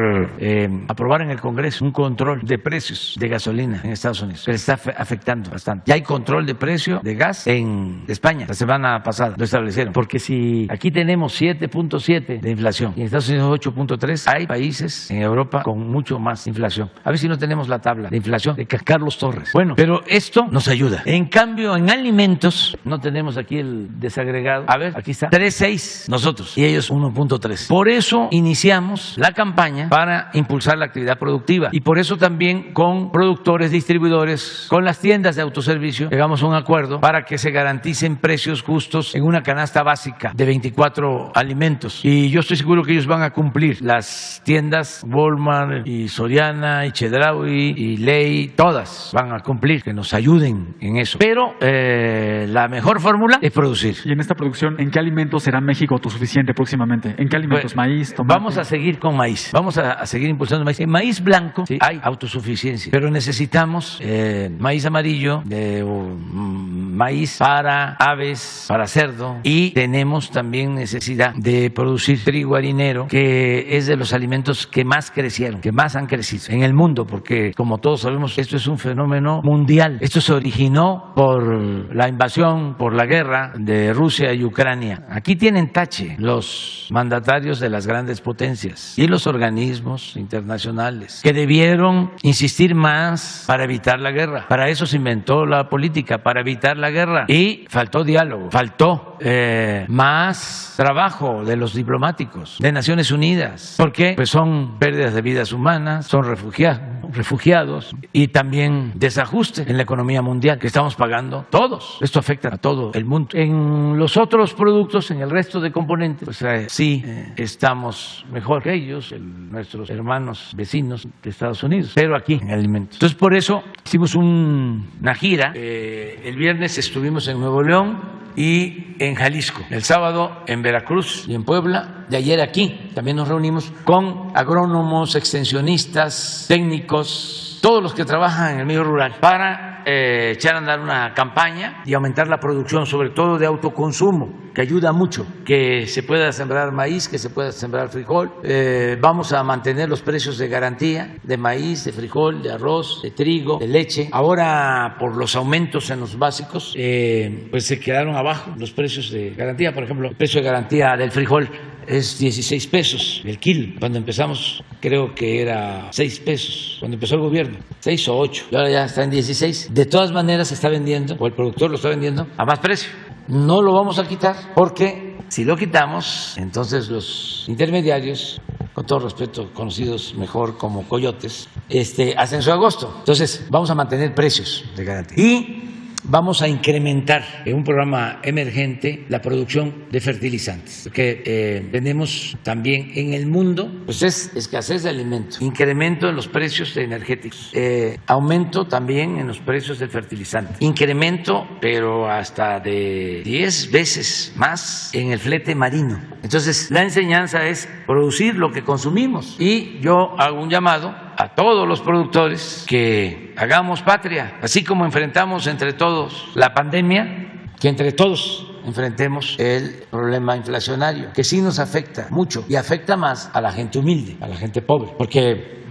aprobar en el Congreso un control de precios de gasolina en Estados Unidos, que le está afectando bastante. Ya hay control de precio de gas en España. La semana pasada lo establecieron. Porque si aquí tenemos 7.7 de inflación y en Estados Unidos 8.3, hay países en Europa con mucho más inflación. A ver si no tenemos la tabla de inflación de Carlos Torres. Bueno, pero esto nos ayuda. En cambio, en alimentos, no tenemos aquí el desagregado. A ver, aquí está. 3.6 nosotros y ellos 1.3. Por eso iniciamos la campaña para impulsar la actividad productiva y por eso también con productores, distribuidores, con las tiendas de autoservicio, llegamos a un acuerdo para que se garanticen precios justos en una canasta básica de 24 alimentos. Y yo estoy seguro que ellos van a cumplir. Las tiendas Walmart y Soriana y Chedraui y Ley, todas van a cumplir, que nos ayuden en eso. Pero la mejor fórmula es producir. Y en esta producción, ¿en qué alimentos será México autosuficiente próximamente? ¿En qué alimentos? ¿Maíz, tomate? Vamos a seguir con maíz. Vamos a seguir impulsando maíz. En maíz blanco sí, hay autosuficiencia, pero necesitamos maíz amarillo, maíz para aves, para cerdo, y tenemos también necesidad de producir trigo harinero, que es de los alimentos que más crecieron, que más han crecido en el mundo, porque como todos sabemos, esto es un fenómeno mundial. Esto se originó por la invasión, por la guerra de Rusia y Ucrania. Aquí tienen tache los mandatarios de las grandes potencias y los organismos internacionales que debieron insistir más para evitar la guerra. Para eso se inventó la política, para evitar la guerra. Y faltó diálogo, faltó más trabajo de los diplomáticos de Naciones Unidas. ¿Por qué? Pues son pérdidas de vidas humanas, son refugiados y también desajuste en la economía mundial que estamos pagando todos. Esto afecta a todo el mundo. En los otros productos, en el resto de componentes, pues sí estamos mejor que ellos, nuestros hermanos vecinos de Estados Unidos, pero aquí en alimentos. Entonces por eso hicimos una gira. El viernes estuvimos en Nuevo León y en Jalisco, el sábado en Veracruz y en Puebla, de ayer aquí también nos reunimos con agrónomos, extensionistas, técnicos, todos los que trabajan en el medio rural para echar a andar una campaña y aumentar la producción, sobre todo de autoconsumo, que ayuda mucho, que se pueda sembrar maíz, que se pueda sembrar frijol. Vamos a mantener los precios de garantía de maíz, de frijol, de arroz, de trigo, de leche. Ahora, por los aumentos en los básicos, pues se quedaron abajo los precios de garantía. Por ejemplo, el precio de garantía del frijol es 16 pesos el kilo. Cuando empezamos creo que era 6 pesos, cuando empezó el gobierno, 6 o 8, y ahora ya está en 16. De todas maneras se está vendiendo, o el productor lo está vendiendo a más precio. No lo vamos a quitar porque si lo quitamos, entonces los intermediarios, con todo respeto, conocidos mejor como coyotes, hacen su agosto. Entonces vamos a mantener precios de garantía. Y vamos a incrementar en un programa emergente la producción de fertilizantes, porque tenemos también en el mundo pues es escasez de alimentos, incremento en los precios energéticos, aumento también en los precios del fertilizante, incremento pero hasta de 10 veces más en el flete marino. Entonces la enseñanza es producir lo que consumimos, y yo hago un llamado a todos los productores que hagamos patria, así como enfrentamos entre todos la pandemia, que entre todos enfrentemos el problema inflacionario, que sí nos afecta mucho y afecta más a la gente humilde, a la gente pobre, porque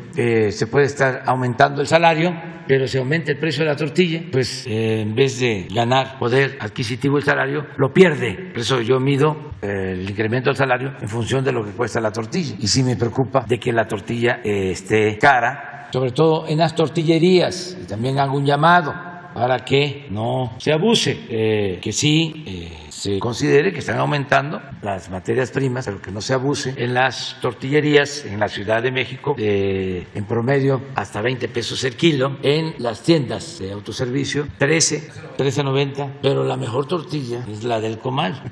se puede estar aumentando el salario, pero si aumenta el precio de la tortilla, pues en vez de ganar poder adquisitivo el salario, lo pierde. Por eso yo mido el incremento del salario en función de lo que cuesta la tortilla. Y sí me preocupa de que la tortilla esté cara, sobre todo en las tortillerías. Y también hago un llamado para que no se abuse, que sí se considere que están aumentando las materias primas, pero que no se abuse. En las tortillerías en la Ciudad de México, en promedio hasta 20 pesos el kilo, en las tiendas de autoservicio 13.90, pero la mejor tortilla es la del comal.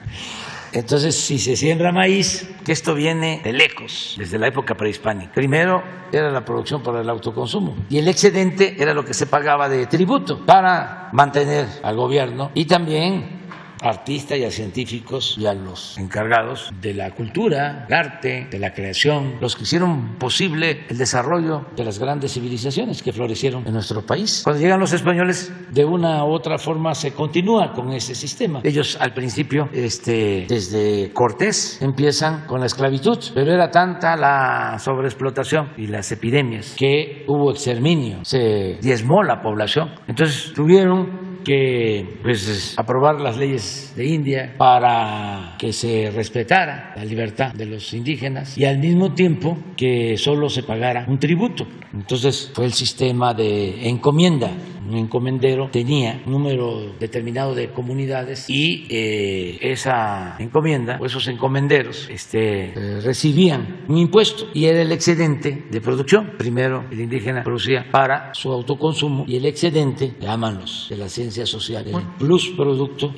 Entonces, si se siembra maíz, que esto viene de lejos, desde la época prehispánica. Primero era la producción para el autoconsumo y el excedente era lo que se pagaba de tributo para mantener al gobierno y también a artistas y a científicos y a los encargados de la cultura, el arte, de la creación, los que hicieron posible el desarrollo de las grandes civilizaciones que florecieron en nuestro país. Cuando llegan los españoles, de una u otra forma se continúa con ese sistema. Ellos al principio, desde Cortés, empiezan con la esclavitud, pero era tanta la sobreexplotación y las epidemias que hubo exterminio, se diezmó la población. Entonces tuvieron que aprobar las leyes de India para que se respetara la libertad de los indígenas y al mismo tiempo que solo se pagara un tributo. Entonces fue el sistema de encomienda. Un encomendero tenía un número determinado de comunidades y esa encomienda o esos encomenderos recibían un impuesto y era el excedente de producción. Primero el indígena producía para su autoconsumo y el excedente, llaman los de la ciencia social, el plus producto,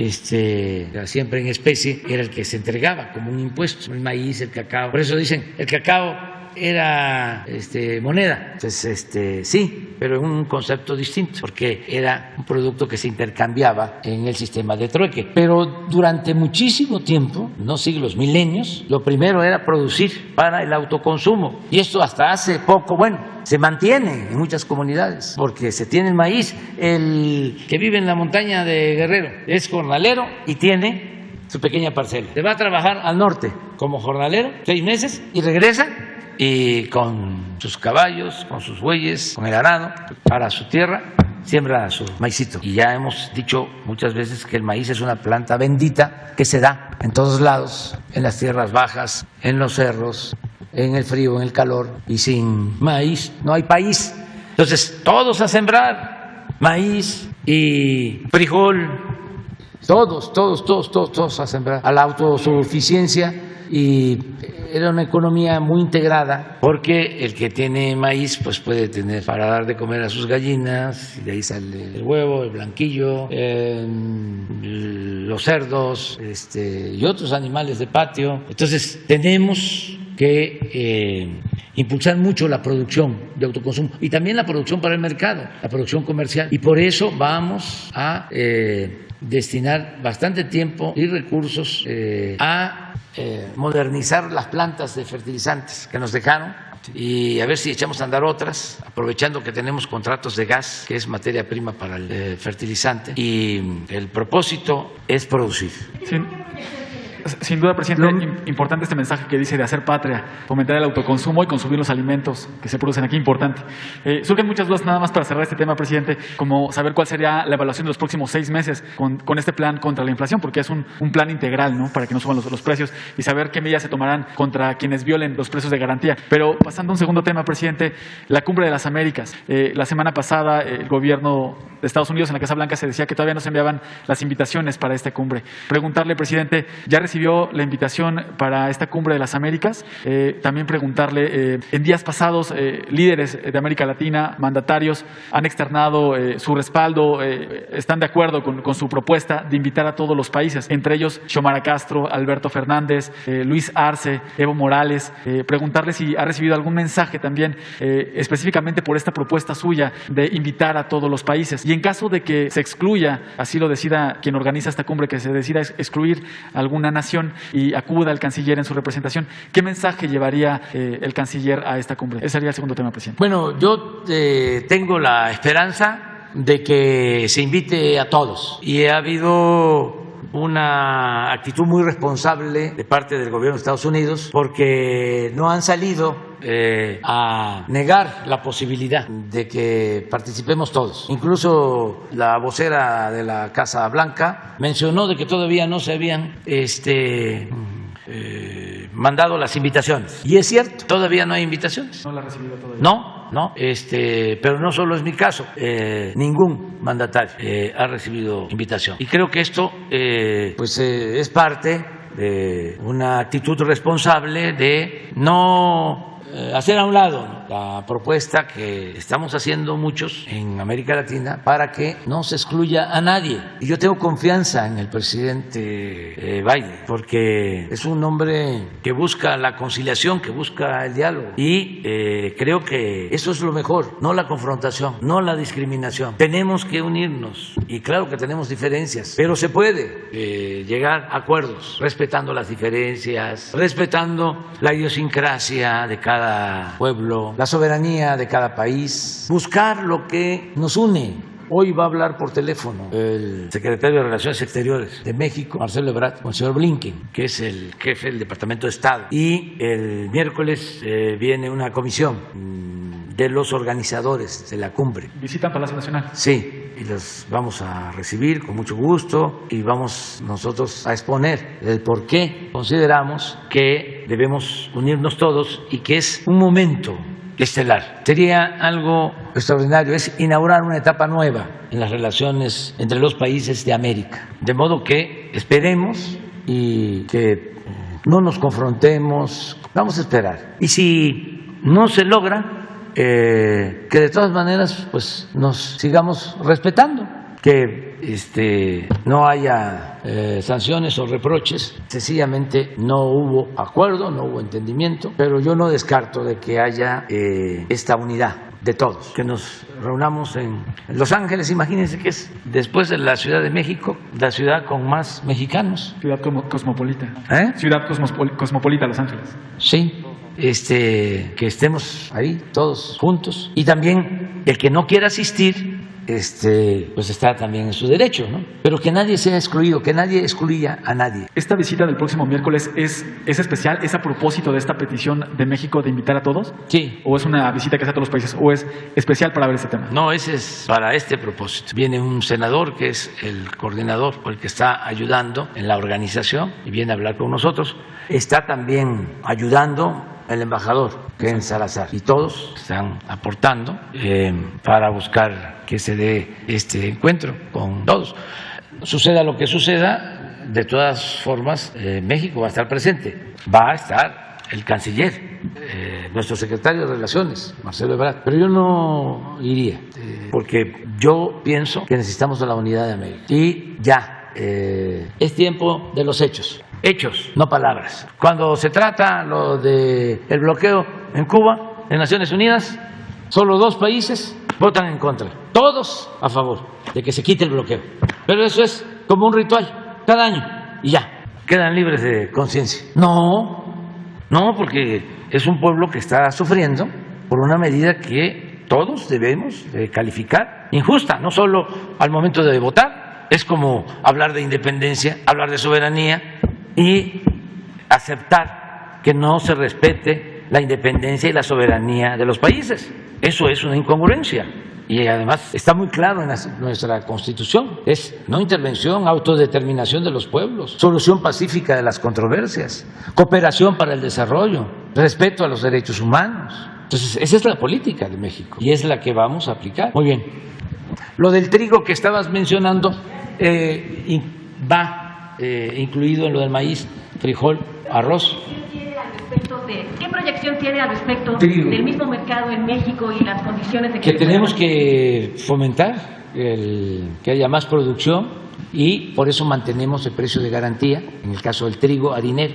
siempre en especie, era el que se entregaba como un impuesto. El maíz, el cacao. Por eso dicen, el cacao era moneda. Entonces, sí, pero en un concepto distinto, porque era un producto que se intercambiaba en el sistema de trueque. Pero durante muchísimo tiempo, no siglos, milenios, lo primero era producir para el autoconsumo. Y esto hasta hace poco, se mantiene en muchas comunidades, porque se tiene el maíz. El que vive en la montaña de Guerrero es jornalero y tiene su pequeña parcela. Se va a trabajar al norte como jornalero 6 meses y regresa, y con sus caballos, con sus bueyes, con el arado, para su tierra, siembra su maicito. Y ya hemos dicho muchas veces que el maíz es una planta bendita que se da en todos lados, en las tierras bajas, en los cerros, en el frío, en el calor, y sin maíz no hay país. Entonces, todos a sembrar maíz y frijol, todos a sembrar, a la autosuficiencia. Y era una economía muy integrada, porque el que tiene maíz pues puede tener para dar de comer a sus gallinas, y de ahí sale el huevo, el blanquillo, los cerdos, y otros animales de patio. Entonces tenemos que impulsar mucho la producción de autoconsumo y también la producción para el mercado, la producción comercial, y por eso vamos a destinar bastante tiempo y recursos a modernizar las plantas de fertilizantes que nos dejaron, y a ver si echamos a andar otras, aprovechando que tenemos contratos de gas, que es materia prima para el fertilizante, y el propósito es producir. Sí. Sin duda, presidente, importante este mensaje que dice de hacer patria, fomentar el autoconsumo y consumir los alimentos que se producen aquí, importante. Surgen muchas dudas, nada más para cerrar este tema, presidente, como saber cuál sería la evaluación de los próximos 6 meses con este plan contra la inflación, porque es un plan integral, ¿no?, para que no suban los precios, y saber qué medidas se tomarán contra quienes violen los precios de garantía. Pero pasando a un segundo tema, presidente, la Cumbre de las Américas. La semana pasada el gobierno de Estados Unidos en la Casa Blanca se decía que todavía no se enviaban las invitaciones para esta cumbre. Preguntarle, presidente, ¿ya recibió la invitación para esta cumbre de las Américas. También preguntarle, en días pasados, líderes de América Latina, mandatarios, han externado su respaldo, están de acuerdo con su propuesta de invitar a todos los países, entre ellos Xiomara Castro, Alberto Fernández, Luis Arce, Evo Morales. Preguntarle si ha recibido algún mensaje también específicamente por esta propuesta suya de invitar a todos los países. Y en caso de que se excluya, así lo decida quien organiza esta cumbre, que se decida excluir alguna nación y acuda el canciller en su representación, ¿qué mensaje llevaría el canciller a esta cumbre? Ese sería el segundo tema, presidente. Bueno, yo tengo la esperanza de que se invite a todos, y ha habido una actitud muy responsable de parte del gobierno de Estados Unidos, porque no han salido a negar la posibilidad de que participemos todos. Incluso la vocera de la Casa Blanca mencionó de que todavía no se habían mandado las invitaciones. Y es cierto, todavía no hay invitaciones. No la ha recibido todavía. No, pero no solo es mi caso, ningún mandatario ha recibido invitación. Y creo que esto es parte de una actitud responsable de no hacer a un lado la propuesta que estamos haciendo muchos en América Latina para que no se excluya a nadie. Y yo tengo confianza en el presidente Biden, porque es un hombre que busca la conciliación, que busca el diálogo, y creo que eso es lo mejor, no la confrontación, no la discriminación. Tenemos que unirnos, y claro que tenemos diferencias, pero se puede llegar a acuerdos respetando las diferencias, respetando la idiosincrasia de cada pueblo, la soberanía de cada país, buscar lo que nos une. Hoy va a hablar por teléfono el secretario de Relaciones Exteriores de México, Marcelo Ebrard, con el señor Blinken, que es el jefe del Departamento de Estado. Y el miércoles viene una comisión de los organizadores de la cumbre. ¿Visitan Palacio Nacional? Sí, y los vamos a recibir con mucho gusto, y vamos nosotros a exponer el por qué consideramos que debemos unirnos todos y que es un momento estelar. Sería algo extraordinario, es inaugurar una etapa nueva en las relaciones entre los países de América. De modo que esperemos y que no nos confrontemos, vamos a esperar. Y si no se logra, que de todas maneras pues nos sigamos respetando, que no haya sanciones o reproches. Sencillamente no hubo acuerdo, no hubo entendimiento, pero yo no descarto de que haya esta unidad de todos, que nos reunamos en Los Ángeles. Imagínense que es, después de la Ciudad de México, la ciudad con más mexicanos. Ciudad cosmopolita. Ciudad cosmopolita, Los Ángeles. Sí. Que estemos ahí todos juntos, y también el que no quiera asistir pues está también en su derecho, ¿no? Pero que nadie sea excluido, que nadie excluya a nadie. ¿Esta visita del próximo miércoles es especial? ¿Es a propósito de esta petición de México de invitar a todos? Sí. ¿O es una visita que hace a todos los países? ¿O es especial para ver este tema? No, ese es para este propósito. Viene un senador que es el coordinador o el que está ayudando en la organización y viene a hablar con nosotros. Está también ayudando el embajador Ken Salazar, y todos están aportando para buscar que se dé este encuentro con todos. Suceda lo que suceda, de todas formas México va a estar presente, va a estar el canciller, nuestro secretario de Relaciones, Marcelo Ebrard, pero yo no iría, porque yo pienso que necesitamos de la unidad de América, y ya es tiempo de los hechos. Hechos, no palabras. Cuando se trata lo de el bloqueo en Cuba, en Naciones Unidas, solo 2 países votan en contra, todos a favor de que se quite el bloqueo. Pero eso es como un ritual, cada año, y ya, quedan libres de conciencia. No, porque es un pueblo que está sufriendo por una medida que todos debemos calificar injusta, no solo al momento de votar. Es como hablar de independencia, hablar de soberanía, y aceptar que no se respete la independencia y la soberanía de los países. Eso es una incongruencia, y además está muy claro en nuestra Constitución. Es no intervención, autodeterminación de los pueblos, solución pacífica de las controversias, cooperación para el desarrollo, respeto a los derechos humanos. Entonces, esa es la política de México y es la que vamos a aplicar. Muy bien. Lo del trigo que estabas mencionando va incluido en lo del maíz. frijol, arroz. ¿Qué proyección tiene al respecto Trigo. del mismo mercado en México y las condiciones de Que tenemos que fomentar que haya más producción y por eso mantenemos el precio de garantía, en el caso del trigo harinero,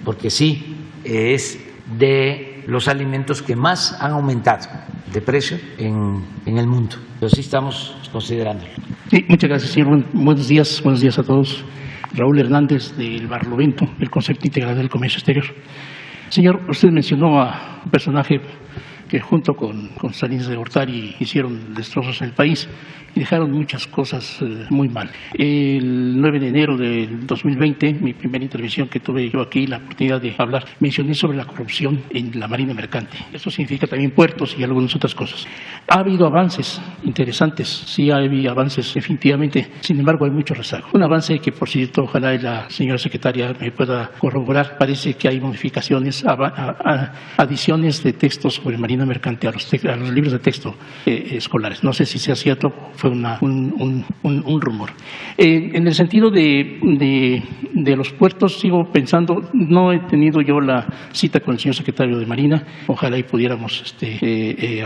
porque sí es de los alimentos que más han aumentado de precio en el mundo, pero sí estamos considerándolo. Sí, muchas gracias, señor. Buenos días a todos. Raúl Hernández del Barlovento, del Concepto Integral del Comercio Exterior. Señor, usted mencionó a un personaje que junto con Salinas de Gortari hicieron destrozos en el país y dejaron muchas cosas muy mal. El 9 de enero del 2020, mi primera intervención que tuve yo aquí, la oportunidad de hablar, mencioné sobre la corrupción en la Marina Mercante. Eso significa también puertos y algunas otras cosas. Ha habido avances interesantes, sí ha habido avances definitivamente, sin embargo hay mucho rezago. Un avance que, por cierto, ojalá la señora secretaria me pueda corroborar, parece que hay modificaciones, adiciones de textos sobre Marina Mercante a los libros de texto escolares. No sé si sea cierto, fue un rumor. En el sentido de los puertos, sigo pensando, no he tenido yo la cita con el señor secretario de Marina, ojalá y pudiéramos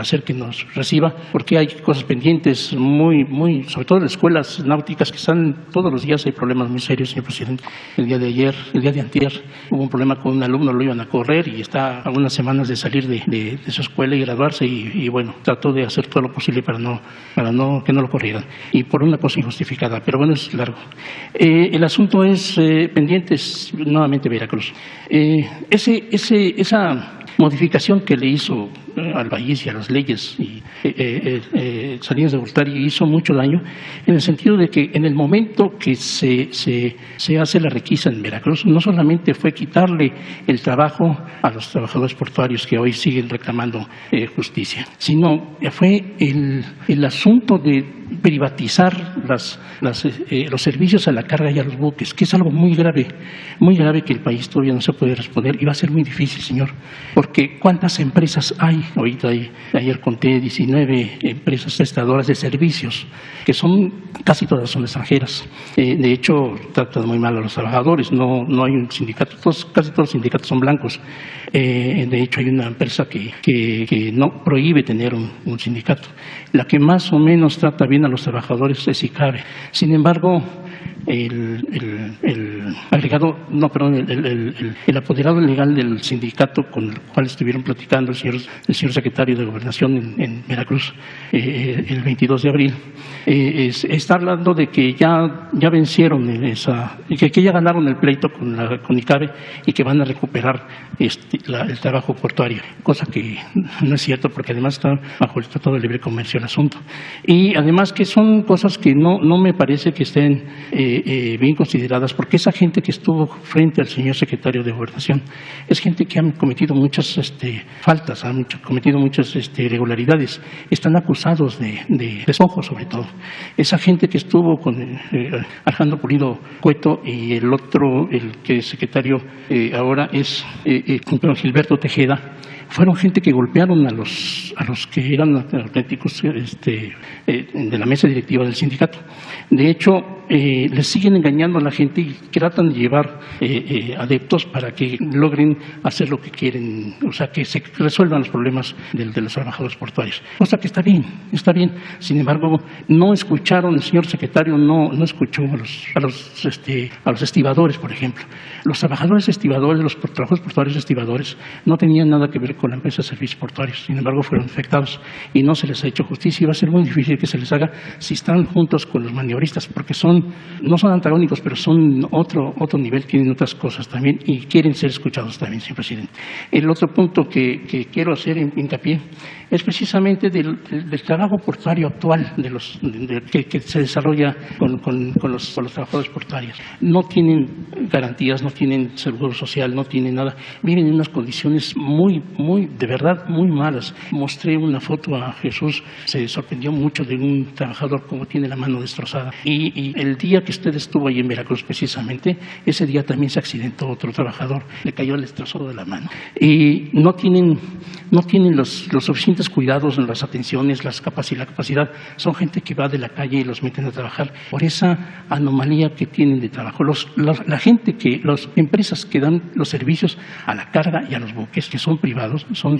hacer que nos reciba, porque hay cosas pendientes sobre todo en las escuelas náuticas que están todos los días, hay problemas muy serios, señor presidente. El día de antier, hubo un problema con un alumno, lo iban a correr y está a unas semanas de salir de su escuela y graduarse y bueno, trató de hacer todo lo posible para que no lo corrieran, y por una cosa injustificada, pero bueno, es largo. El asunto es pendientes, nuevamente Veracruz. Esa modificación que le hizo al país y a las leyes y Salinas de Gortari hizo mucho daño, en el sentido de que en el momento que se hace la requisa en Veracruz, no solamente fue quitarle el trabajo a los trabajadores portuarios que hoy siguen reclamando justicia, sino fue el asunto de privatizar los servicios a la carga y a los buques, que es algo muy grave que el país todavía no se puede responder, y va a ser muy difícil, señor, porque ¿cuántas empresas hay? Ahorita ayer conté 19 empresas prestadoras de servicios, que casi todas son extranjeras. De hecho, tratan muy mal a los trabajadores, no hay un sindicato, casi todos los sindicatos son blancos. De hecho, hay una empresa que no prohíbe tener un sindicato. La que más o menos trata bien a los trabajadores es ICABE. Sin embargo, el apoderado legal del sindicato con el cual estuvieron platicando el señor secretario de Gobernación en Veracruz el 22 de abril, está hablando de que ya vencieron que ya ganaron el pleito con ICABE y que van a recuperar el trabajo portuario, cosa que no es cierto, porque además está bajo el Tratado de Libre Comercio el asunto, y además que son cosas que no me parece que estén bien consideradas, porque esa gente que estuvo frente al señor secretario de Gobernación es gente que han cometido muchas faltas, han cometido muchas irregularidades, están acusados de despojo sobre todo. Esa gente que estuvo con Alejandro Pulido Cueto y el otro, el que es secretario ahora es Gilberto Tejeda, fueron gente que golpearon a los que eran auténticos de la mesa directiva del sindicato. De hecho, les siguen engañando a la gente y tratan de llevar adeptos para que logren hacer lo que quieren, o sea, que se resuelvan los problemas de los trabajadores portuarios. Cosa que está bien. Sin embargo, no escucharon, el señor secretario no escuchó a los estibadores, por ejemplo. Los trabajadores estibadores, los trabajadores portuarios estibadores, no tenían nada que ver con la empresa de servicios portuarios. Sin embargo, fueron afectados y no se les ha hecho justicia, y va a ser muy difícil que se les haga si están juntos con los maniobristas, porque no son antagónicos, pero son otro nivel, tienen otras cosas también y quieren ser escuchados también, señor presidente. El otro punto que quiero hacer hincapié es precisamente del trabajo portuario actual que se desarrolla con los trabajadores portuarios. No tienen garantías, no tienen seguro social, no tienen nada, viven en unas condiciones muy de verdad, muy malas. Mostré una foto a Jesús, se sorprendió mucho de un trabajador como tiene la mano destrozada. Y el día que usted estuvo ahí en Veracruz precisamente, ese día también se accidentó otro trabajador, le cayó el destrozado de la mano. Y no tienen los suficientes cuidados en las atenciones, la capacidad. Son gente que va de la calle y los meten a trabajar por esa anomalía que tienen de trabajo. Las empresas que dan los servicios a la carga y a los buques, que son privados, son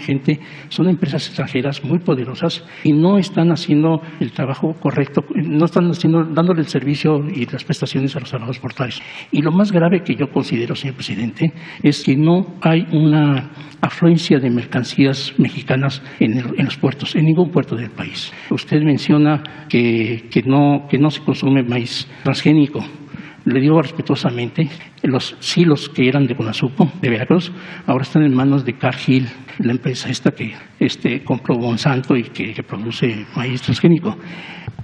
empresas extranjeras muy poderosas y no están haciendo el trabajo correcto, no están dándole el servicio y las prestaciones a los trabajadores portuarios. Y lo más grave que yo considero, señor presidente, es que no hay una afluencia de mercancías mexicanas en los puertos, en ningún puerto del país. Usted menciona que no se consume maíz transgénico. Le digo respetuosamente, los silos que eran de Conasupo, de Veracruz, ahora están en manos de Cargill, la empresa esta que compró Monsanto y que produce maíz transgénico.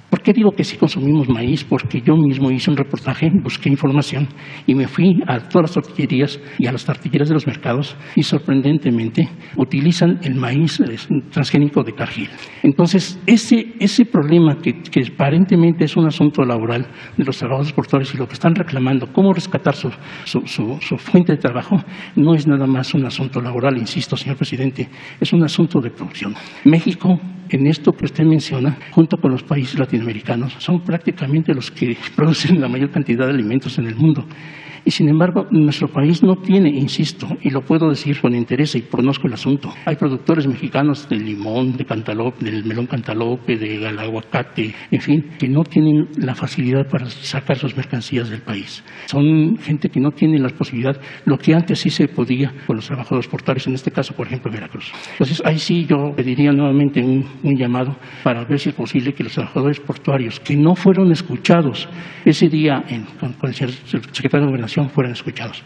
¿Por qué digo que sí consumimos maíz? Porque yo mismo hice un reportaje, busqué información y me fui a todas las tortillerías y a las tortillerías de los mercados y sorprendentemente utilizan el maíz transgénico de Cargill. Entonces, ese problema que aparentemente es un asunto laboral de los trabajadores portuarios y lo que están reclamando, cómo rescatar su fuente de trabajo, no es nada más un asunto laboral, insisto, señor presidente, es un asunto de producción. México, en esto que usted menciona, junto con los países latinoamericanos, son prácticamente los que producen la mayor cantidad de alimentos en el mundo. Y sin embargo, nuestro país no tiene, insisto, y lo puedo decir con interés y conozco el asunto, hay productores mexicanos de limón, de cantaloupe, del melón cantaloupe, del aguacate, en fin, que no tienen la facilidad para sacar sus mercancías del país. Son gente que no tiene la posibilidad, lo que antes sí se podía con los trabajadores portuarios, en este caso, por ejemplo, Veracruz. Entonces, ahí sí yo pediría nuevamente un llamado para ver si es posible que los trabajadores portuarios que no fueron escuchados ese día con el secretario de Gobernación fueran escuchados.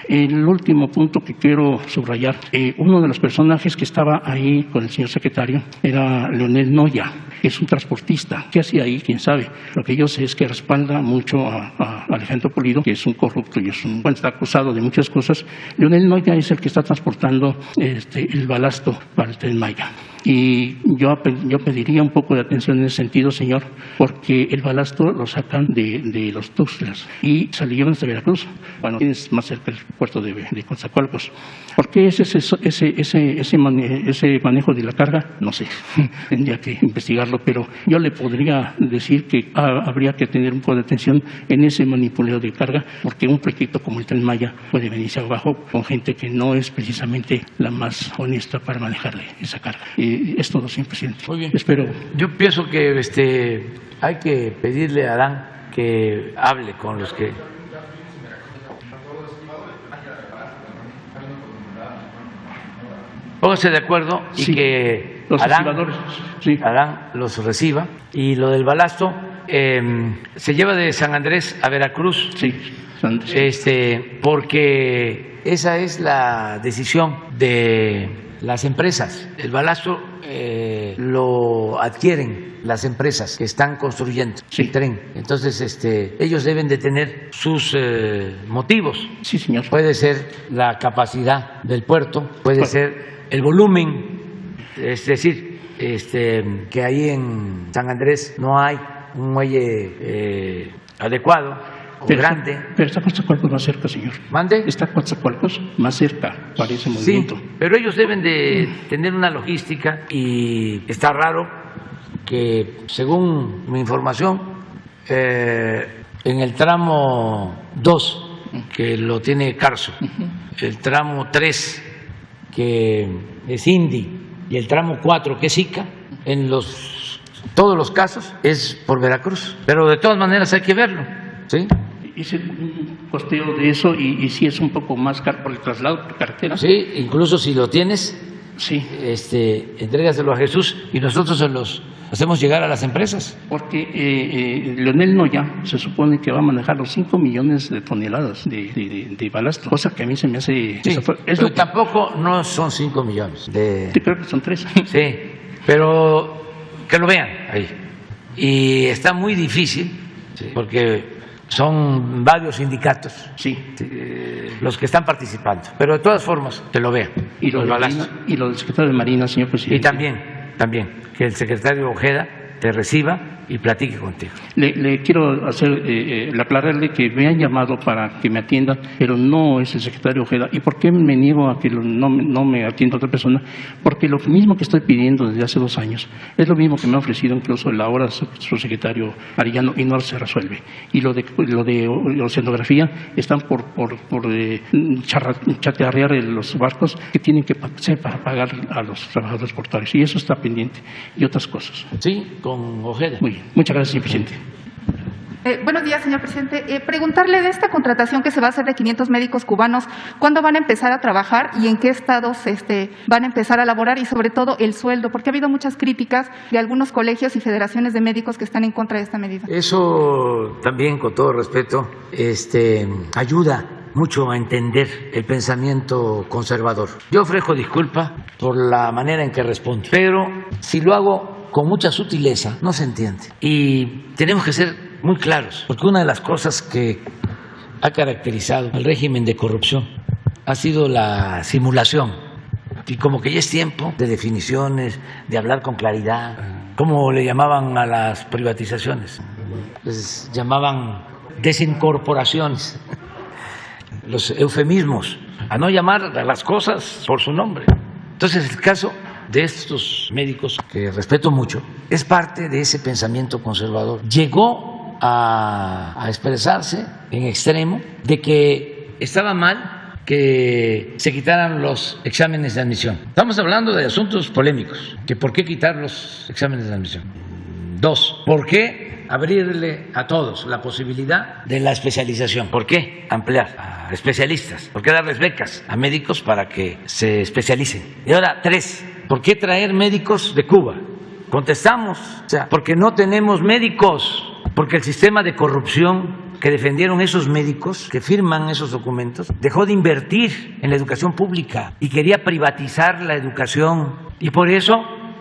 El último punto que quiero subrayar, uno de los personajes que estaba ahí con el señor secretario era Leonel Noya, que es un transportista. ¿Qué hacía ahí? ¿Quién sabe? Lo que yo sé es que respalda mucho a Alejandro Pulido, que es un corrupto y está acusado de muchas cosas. Leonel Noya es el que está transportando el balasto para el Tren Maya. Y yo pediría un poco de atención en ese sentido, señor, porque el balasto lo sacan de los Tuxtlas y se lo llevan hasta Veracruz, bueno, tienes más cerca el puerto de Coatzacoalcos. ¿Por qué ese manejo de la carga? No sé, tendría que investigarlo, pero yo le podría decir que habría que tener un poco de atención en ese manipuleo de carga, porque un proyecto como el Tren Maya puede venirse abajo con gente que no es precisamente la más honesta para manejarle esa carga. Es todo, señor presidente. Muy bien. Espero. Yo pienso que hay que pedirle a Adán que hable con los que... Pónganse de acuerdo y sí, que Adán los reciba. Y lo del balasto se lleva de San Andrés a Veracruz. Sí, San Andrés. Porque esa es la decisión de las empresas. El balasto lo adquieren las empresas que están construyendo el tren. Entonces, ellos deben de tener sus motivos. Sí, señor. Puede ser la capacidad del puerto, puede ser el volumen, es decir, que ahí en San Andrés no hay un muelle adecuado. Grande. Pero está Coatzacoalcos más cerca, señor. ¿Mande? Está Coatzacoalcos más cerca para ese movimiento. Sí, pero ellos deben de tener una logística y está raro que, según mi información, en el tramo 2, que lo tiene Carso, el tramo 3, que es Indy, y el tramo 4, que es Ica, en todos los casos es por Veracruz. Pero de todas maneras hay que verlo, ¿sí? Hice un costeo de eso y sí es un poco más caro por el traslado por carretera. Sí, incluso si lo tienes, sí, entrégaselo a Jesús y nosotros se los hacemos llegar a las empresas. Porque Leonel Noya se supone que va a manejar los 5 millones de toneladas de balasto, cosa que a mí se me hace... Sí, pero tampoco no son 5 millones. Sí, creo que son 3. Sí, pero que lo vean ahí. Y está muy difícil, porque son varios sindicatos los que están participando, pero de todas formas te lo veo. Y lo del secretario de Marina, señor presidente. Y también que el secretario Ojeda te reciba y platique contigo. Le quiero aclararle que me han llamado para que me atienda, pero no es el secretario Ojeda. ¿Y por qué me niego a que no me atienda otra persona? Porque lo mismo que estoy pidiendo desde hace 2 años es lo mismo que me ha ofrecido incluso el ahora su secretario Arellano y no se resuelve. Y lo de oceanografía están por chatearrear los barcos que tienen que hacer para pagar a los trabajadores portuarios. Y eso está pendiente. Y otras cosas. Sí, con Ojeda. Muy bien. Muchas gracias, señor presidente. Buenos días, señor presidente. Preguntarle de esta contratación que se va a hacer de 500 médicos cubanos, ¿cuándo van a empezar a trabajar y en qué estados van a empezar a laborar? Y sobre todo el sueldo, porque ha habido muchas críticas de algunos colegios y federaciones de médicos que están en contra de esta medida. Eso también, con todo respeto, ayuda mucho a entender el pensamiento conservador. Yo ofrezco disculpa por la manera en que respondo, pero si lo hago con mucha sutileza, no se entiende. Y tenemos que ser muy claros, porque una de las cosas que ha caracterizado al régimen de corrupción ha sido la simulación. Y como que ya es tiempo de definiciones, de hablar con claridad. ¿Cómo le llamaban a las privatizaciones? Les llamaban desincorporaciones. Los eufemismos, a no llamar a las cosas por su nombre. Entonces, el caso de estos médicos, que respeto mucho, es parte de ese pensamiento conservador. Llegó a expresarse en extremo de que estaba mal que se quitaran los exámenes de admisión. Estamos hablando de asuntos polémicos, que por qué quitar los exámenes de admisión. 2, ¿por qué abrirle a todos la posibilidad de la especialización? ¿Por qué ampliar a especialistas? ¿Por qué darles becas a médicos para que se especialicen? Y ahora, 3, ¿por qué traer médicos de Cuba? Contestamos, porque no tenemos médicos, porque el sistema de corrupción que defendieron esos médicos, que firman esos documentos, dejó de invertir en la educación pública y quería privatizar la educación. Y por eso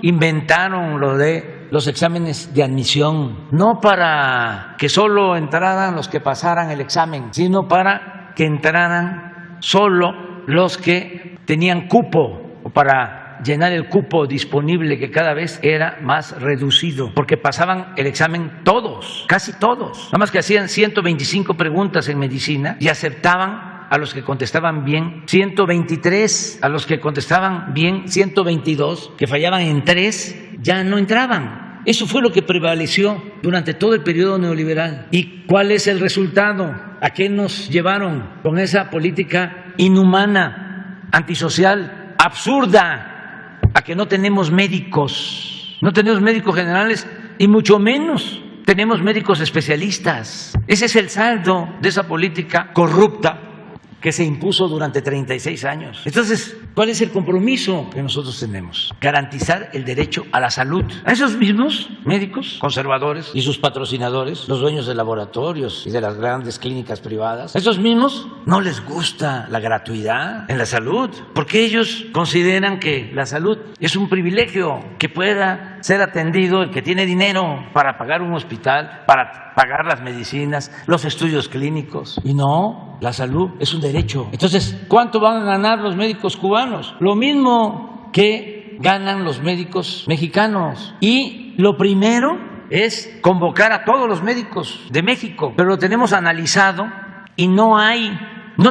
inventaron lo de los exámenes de admisión, no para que solo entraran los que pasaran el examen, sino para que entraran solo los que tenían cupo, o para llenar el cupo disponible, que cada vez era más reducido, porque pasaban el examen todos, casi todos, nada más que hacían 125 preguntas en medicina y aceptaban a los que contestaban bien 123, a los que contestaban bien 122, que fallaban en 3, ya no entraban. Eso fue lo que prevaleció durante todo el periodo neoliberal. ¿Y cuál es el resultado? ¿A qué nos llevaron con esa política inhumana, antisocial, absurda? A que no tenemos médicos generales y mucho menos tenemos médicos especialistas. Ese es el saldo de esa política corrupta que se impuso durante 36 años. Entonces, ¿cuál es el compromiso que nosotros tenemos? Garantizar el derecho a la salud. A esos mismos médicos conservadores y sus patrocinadores, los dueños de laboratorios y de las grandes clínicas privadas, a esos mismos no les gusta la gratuidad en la salud, porque ellos consideran que la salud es un privilegio, que pueda ser atendido el que tiene dinero para pagar un hospital, para pagar las medicinas, los estudios clínicos. Y no, la salud es un derecho. Entonces, ¿cuánto van a ganar los médicos cubanos? Lo mismo que ganan los médicos mexicanos. Y lo primero es convocar a todos los médicos de México, pero lo tenemos analizado y no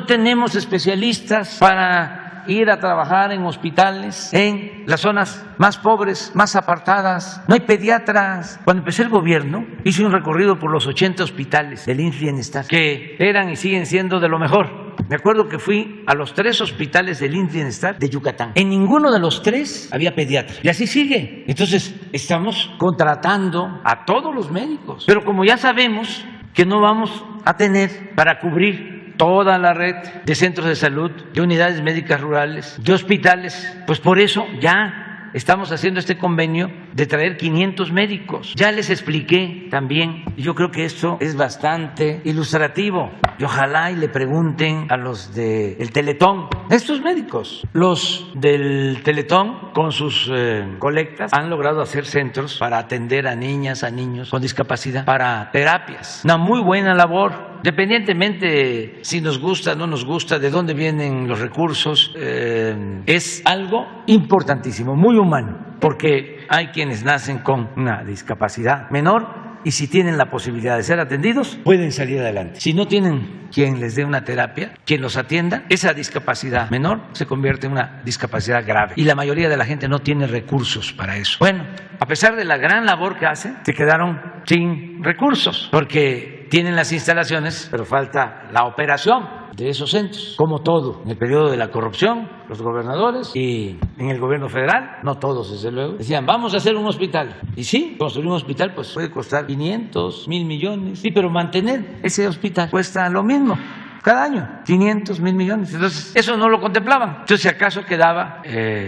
tenemos especialistas para ir a trabajar en hospitales en las zonas más pobres, más apartadas. No hay pediatras. Cuando empecé el gobierno, hice un recorrido por los 80 hospitales del IMSS Bienestar, que eran y siguen siendo de lo mejor. Me acuerdo que fui a los 3 hospitales del IMSS Bienestar de Yucatán. En ninguno de los 3 había pediatra. Y así sigue. Entonces, estamos contratando a todos los médicos. Pero como ya sabemos que no vamos a tener para cubrir toda la red de centros de salud, de unidades médicas rurales, de hospitales, pues por eso ya estamos haciendo este convenio de traer 500 médicos. Ya les expliqué también, y yo creo que esto es bastante ilustrativo, y ojalá y le pregunten a los del Teletón, estos médicos, los del Teletón con sus colectas han logrado hacer centros para atender a niñas, a niños con discapacidad, para terapias, una muy buena labor. independientemente si nos gusta, no nos gusta, de dónde vienen los recursos, es algo importantísimo, muy humano, porque hay quienes nacen con una discapacidad menor y si tienen la posibilidad de ser atendidos, pueden salir adelante. Si no tienen quien les dé una terapia, quien los atienda, esa discapacidad menor se convierte en una discapacidad grave. Y la mayoría de la gente no tiene recursos para eso. Bueno, a pesar de la gran labor que hacen, se quedaron sin recursos, porque tienen las instalaciones, pero falta la operación de esos centros. Como todo, en el periodo de la corrupción, los gobernadores y en el gobierno federal, no todos desde luego, decían, vamos a hacer un hospital. Y sí, construir un hospital pues puede costar 500, 1,000 millones. Sí, pero mantener ese hospital cuesta lo mismo. Cada año, 500, 1,000 millones. Entonces, eso no lo contemplaban. Entonces, si acaso quedaba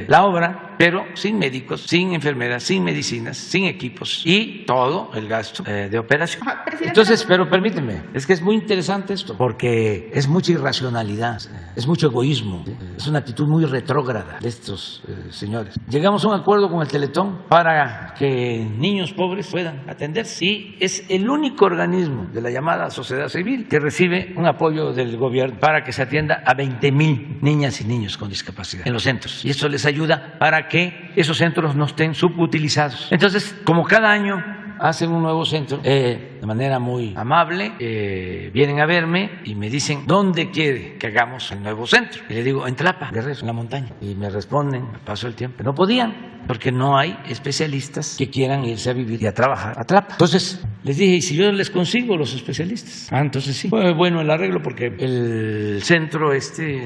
la obra, pero sin médicos, sin enfermeras, sin medicinas, sin equipos y todo el gasto de operación. Entonces, pero permíteme, es que es muy interesante esto, porque es mucha irracionalidad, es mucho egoísmo, es una actitud muy retrógrada de estos señores. Llegamos a un acuerdo con el Teletón para que niños pobres puedan atenderse y es el único organismo de la llamada sociedad civil que recibe un apoyo del gobierno para que se atienda a 20,000 niñas y niños con discapacidad en los centros. Y esto les ayuda para que esos centros no estén subutilizados. Entonces, como cada año hacen un nuevo centro, de manera muy amable, vienen a verme y me dicen, ¿dónde quiere que hagamos el nuevo centro? Y le digo, en Tlapa, Guerrero, en la montaña. Y me responden, pasó el tiempo, no podían, porque no hay especialistas que quieran irse a vivir y a trabajar a Tlapa. Entonces, les dije, ¿y si yo les consigo los especialistas? Entonces sí. Fue bueno el arreglo porque el centro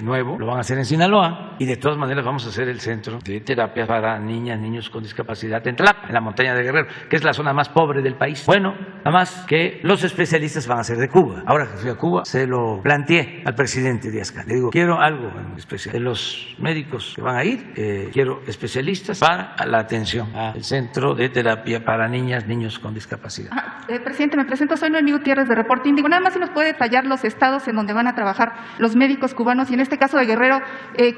nuevo lo van a hacer en Sinaloa y de todas maneras vamos a hacer el centro de terapia para niñas, niños con discapacidad en Tlapa, en la montaña de Guerrero, que es la zona más pobre del país. Bueno, nada más que los especialistas van a ser de Cuba. Ahora que fui a Cuba, se lo planteé al presidente Díaz-Canel. Le digo, quiero algo en especial. De los médicos que van a ir, quiero especialistas para la atención al centro de terapia para niñas, niños con discapacidad. Presidente, me presento, soy Noemí Gutiérrez de Reporte Índigo. Nada más si nos puede detallar los estados en donde van a trabajar los médicos cubanos y en este caso de Guerrero,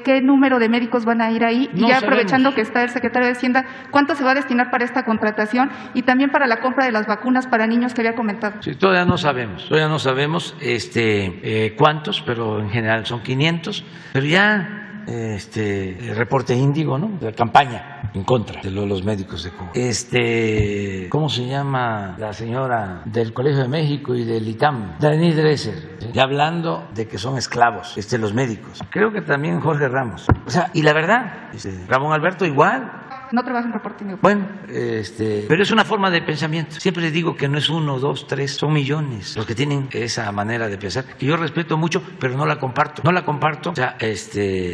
¿qué número de médicos van a ir ahí? Y ya aprovechando que está el secretario de Hacienda, ¿cuánto se va a destinar para esta contratación y también para la compra de las vacunas para niños que había comentado? Sí, todavía no sabemos cuántos, pero en general son 500, pero ya Reporte Índigo, ¿no? La campaña en contra de los médicos de Cuba. ¿Cómo se llama la señora del Colegio de México y del ITAM? Denise Dresser, ya hablando de que son esclavos, los médicos. Creo que también Jorge Ramos. O sea, y la verdad, Ramón Alberto igual. No trabaja en Reporte Índigo. Bueno, pero es una forma de pensamiento. Siempre les digo que no es 1, 2, 3, son millones los que tienen esa manera de pensar, que yo respeto mucho, pero no la comparto. No la comparto, o sea,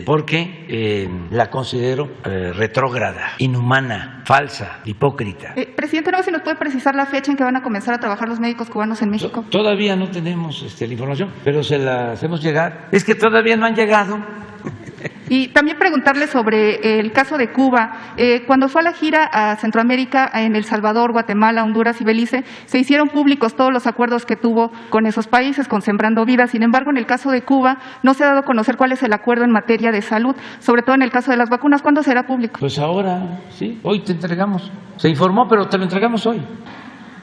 porque la considero retrógrada, inhumana, falsa, hipócrita. Presidente, no sé si nos puede precisar la fecha en que van a comenzar a trabajar los médicos cubanos en México. Todavía no tenemos la información, pero se la hacemos llegar. Es que todavía no han llegado. Y también preguntarle sobre el caso de Cuba. Cuando fue a la gira a Centroamérica, en El Salvador, Guatemala, Honduras y Belice, se hicieron públicos todos los acuerdos que tuvo con esos países, con Sembrando Vida. Sin embargo, en el caso de Cuba, no se ha dado a conocer cuál es el acuerdo en materia de salud, sobre todo en el caso de las vacunas. ¿Cuándo será público? Pues ahora, sí, hoy te entregamos. Se informó, pero te lo entregamos hoy.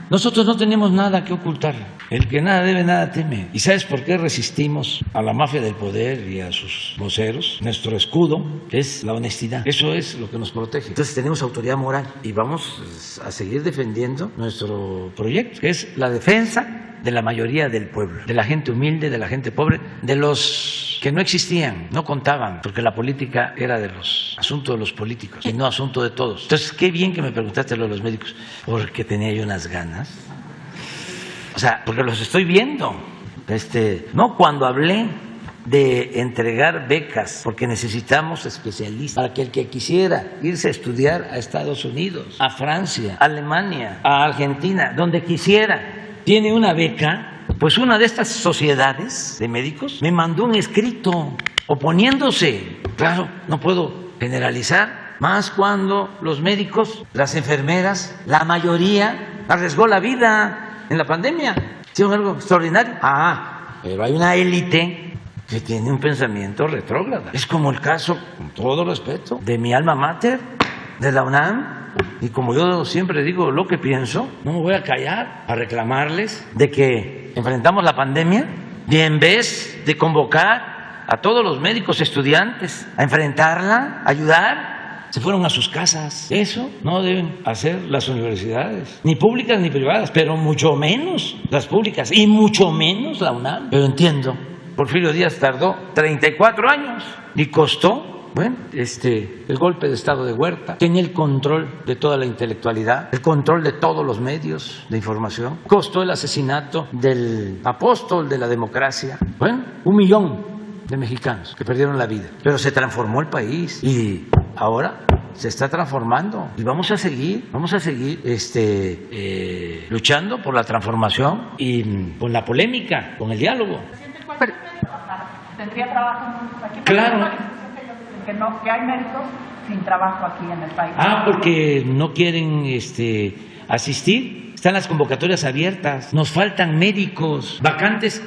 Nosotros no tenemos nada que ocultar. El que nada debe, nada teme. ¿Y sabes por qué resistimos a la mafia del poder y a sus voceros? Nuestro escudo es la honestidad. Eso es lo que nos protege. Entonces tenemos autoridad moral y vamos a seguir defendiendo nuestro proyecto, que es la defensa de la mayoría del pueblo, de la gente humilde, de la gente pobre, de los que no existían, no contaban, porque la política era asunto de los políticos y no asunto de todos. Entonces, qué bien que me preguntaste lo de los médicos, porque tenía yo unas ganas. O sea, porque los estoy viendo. No, cuando hablé de entregar becas, porque necesitamos especialistas, para que el que quisiera irse a estudiar a Estados Unidos, a Francia, a Alemania, a Argentina, donde quisiera, tiene una beca, pues una de estas sociedades de médicos me mandó un escrito oponiéndose. Claro, no puedo generalizar, más cuando los médicos, las enfermeras, la mayoría arriesgó la vida en la pandemia. Hicieron algo extraordinario. Pero hay una élite que tiene un pensamiento retrógrado. Es como el caso, con todo respeto, de mi alma mater, de la UNAM. Y como yo siempre digo lo que pienso, no me voy a callar a reclamarles de que enfrentamos la pandemia Y en vez de convocar a todos los médicos estudiantes a enfrentarla, a ayudar, se fueron a sus casas. Eso no deben hacer las universidades, ni públicas ni privadas, pero mucho menos las públicas y mucho menos la UNAM. Pero entiendo, Porfirio Díaz tardó 34 años y costó, bueno, el golpe de Estado de Huerta. Tenía el control de toda la intelectualidad, el control de todos los medios de información. Costó el asesinato del apóstol de la democracia. Bueno, 1 millón de mexicanos que perdieron la vida. Pero se transformó el país y ahora se está transformando y vamos a seguir luchando por la transformación y con la polémica, con el diálogo. ¿Tendría trabajo aquí? Claro. Que hay médicos sin trabajo aquí en el país. Porque no quieren asistir. Están las convocatorias abiertas. Nos faltan médicos. Vacantes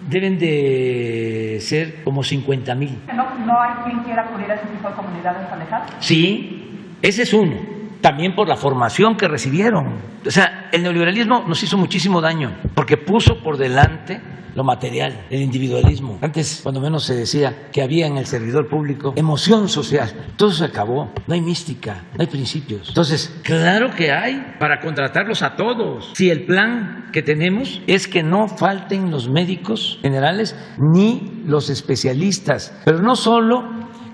deben de ser como 50,000. ¿No hay quien quiera acudir a ese tipo de comunidades alejadas? Sí, ese es uno. También por la formación que recibieron. O sea, el neoliberalismo nos hizo muchísimo daño porque puso por delante lo material, el individualismo. Antes, cuando menos se decía que había en el servidor público emoción social. Todo se acabó. No hay mística, no hay principios. Entonces, claro que hay para contratarlos a todos. Si el plan que tenemos es que no falten los médicos generales ni los especialistas, pero no solo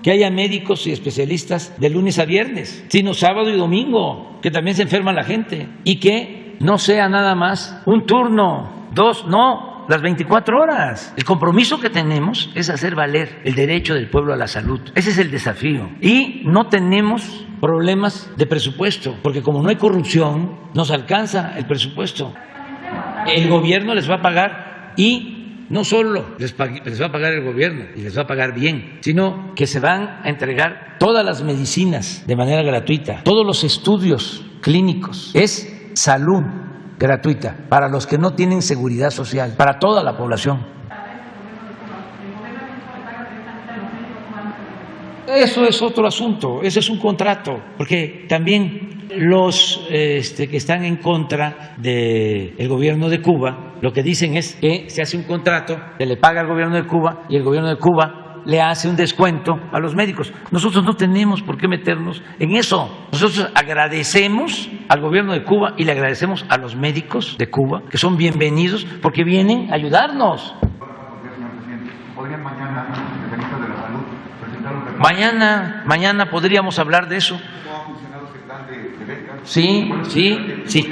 que haya médicos y especialistas de lunes a viernes, sino sábado y domingo, que también se enferma la gente, y que no sea nada más un turno, 2, no, las 24 horas. El compromiso que tenemos es hacer valer el derecho del pueblo a la salud. Ese es el desafío. Y no tenemos problemas de presupuesto, porque como no hay corrupción, nos alcanza el presupuesto. El gobierno les va a pagar y no solo les va a pagar el gobierno y les va a pagar bien, sino que se van a entregar todas las medicinas de manera gratuita, todos los estudios clínicos. Es salud gratuita para los que no tienen seguridad social, para toda la población. Eso es otro asunto, ese es un contrato, porque también los que están en contra del gobierno de Cuba, lo que dicen es que se hace un contrato, se le paga al gobierno de Cuba y el gobierno de Cuba le hace un descuento a los médicos. Nosotros no tenemos por qué meternos en eso. Nosotros agradecemos al gobierno de Cuba y le agradecemos a los médicos de Cuba, que son bienvenidos porque vienen a ayudarnos. ¿Podrían mañana los especialistas de la salud presentar un reporte? Mañana podríamos hablar de eso. ¿Cómo ha funcionado ese plan de becas? Sí.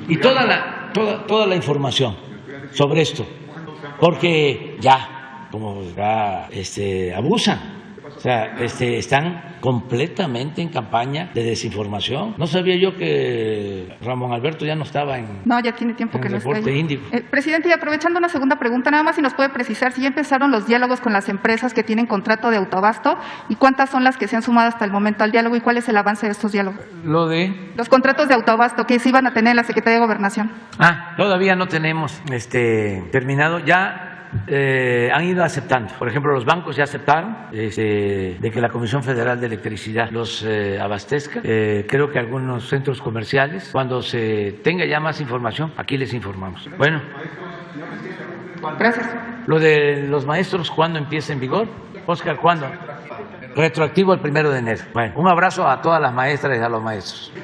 Y toda la información sobre esto, porque ya, como ya abusan. O sea, están completamente en campaña de desinformación. No sabía yo que Ramón Alberto ya no estaba en... No, ya tiene tiempo que no está ahí. Presidente, y aprovechando una segunda pregunta, nada más si nos puede precisar si ya empezaron los diálogos con las empresas que tienen contrato de autoabasto y cuántas son las que se han sumado hasta el momento al diálogo y cuál es el avance de estos diálogos. Los contratos de autoabasto que se iban a tener en la Secretaría de Gobernación. Todavía no tenemos terminado. Ya han ido aceptando. Por ejemplo, los bancos ya aceptaron de que la Comisión Federal de Electricidad los abastezca. Creo que algunos centros comerciales, cuando se tenga ya más información, aquí les informamos. Bueno. Gracias. Lo de los maestros, ¿cuándo empieza en vigor? Oscar, ¿cuándo? Retroactivo el 1 de enero. Bueno, un abrazo a todas las maestras y a los maestros.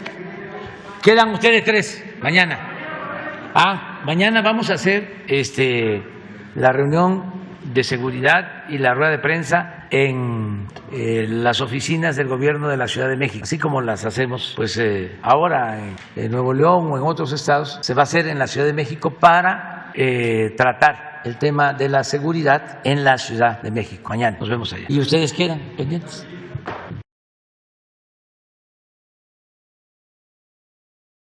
Quedan ustedes 3 mañana. Mañana vamos a hacer la reunión de seguridad y la rueda de prensa en las oficinas del gobierno de la Ciudad de México, así como las hacemos ahora en Nuevo León o en otros estados. Se va a hacer en la Ciudad de México para tratar el tema de la seguridad en la Ciudad de México. Mañana nos vemos allá. Y ustedes quedan pendientes.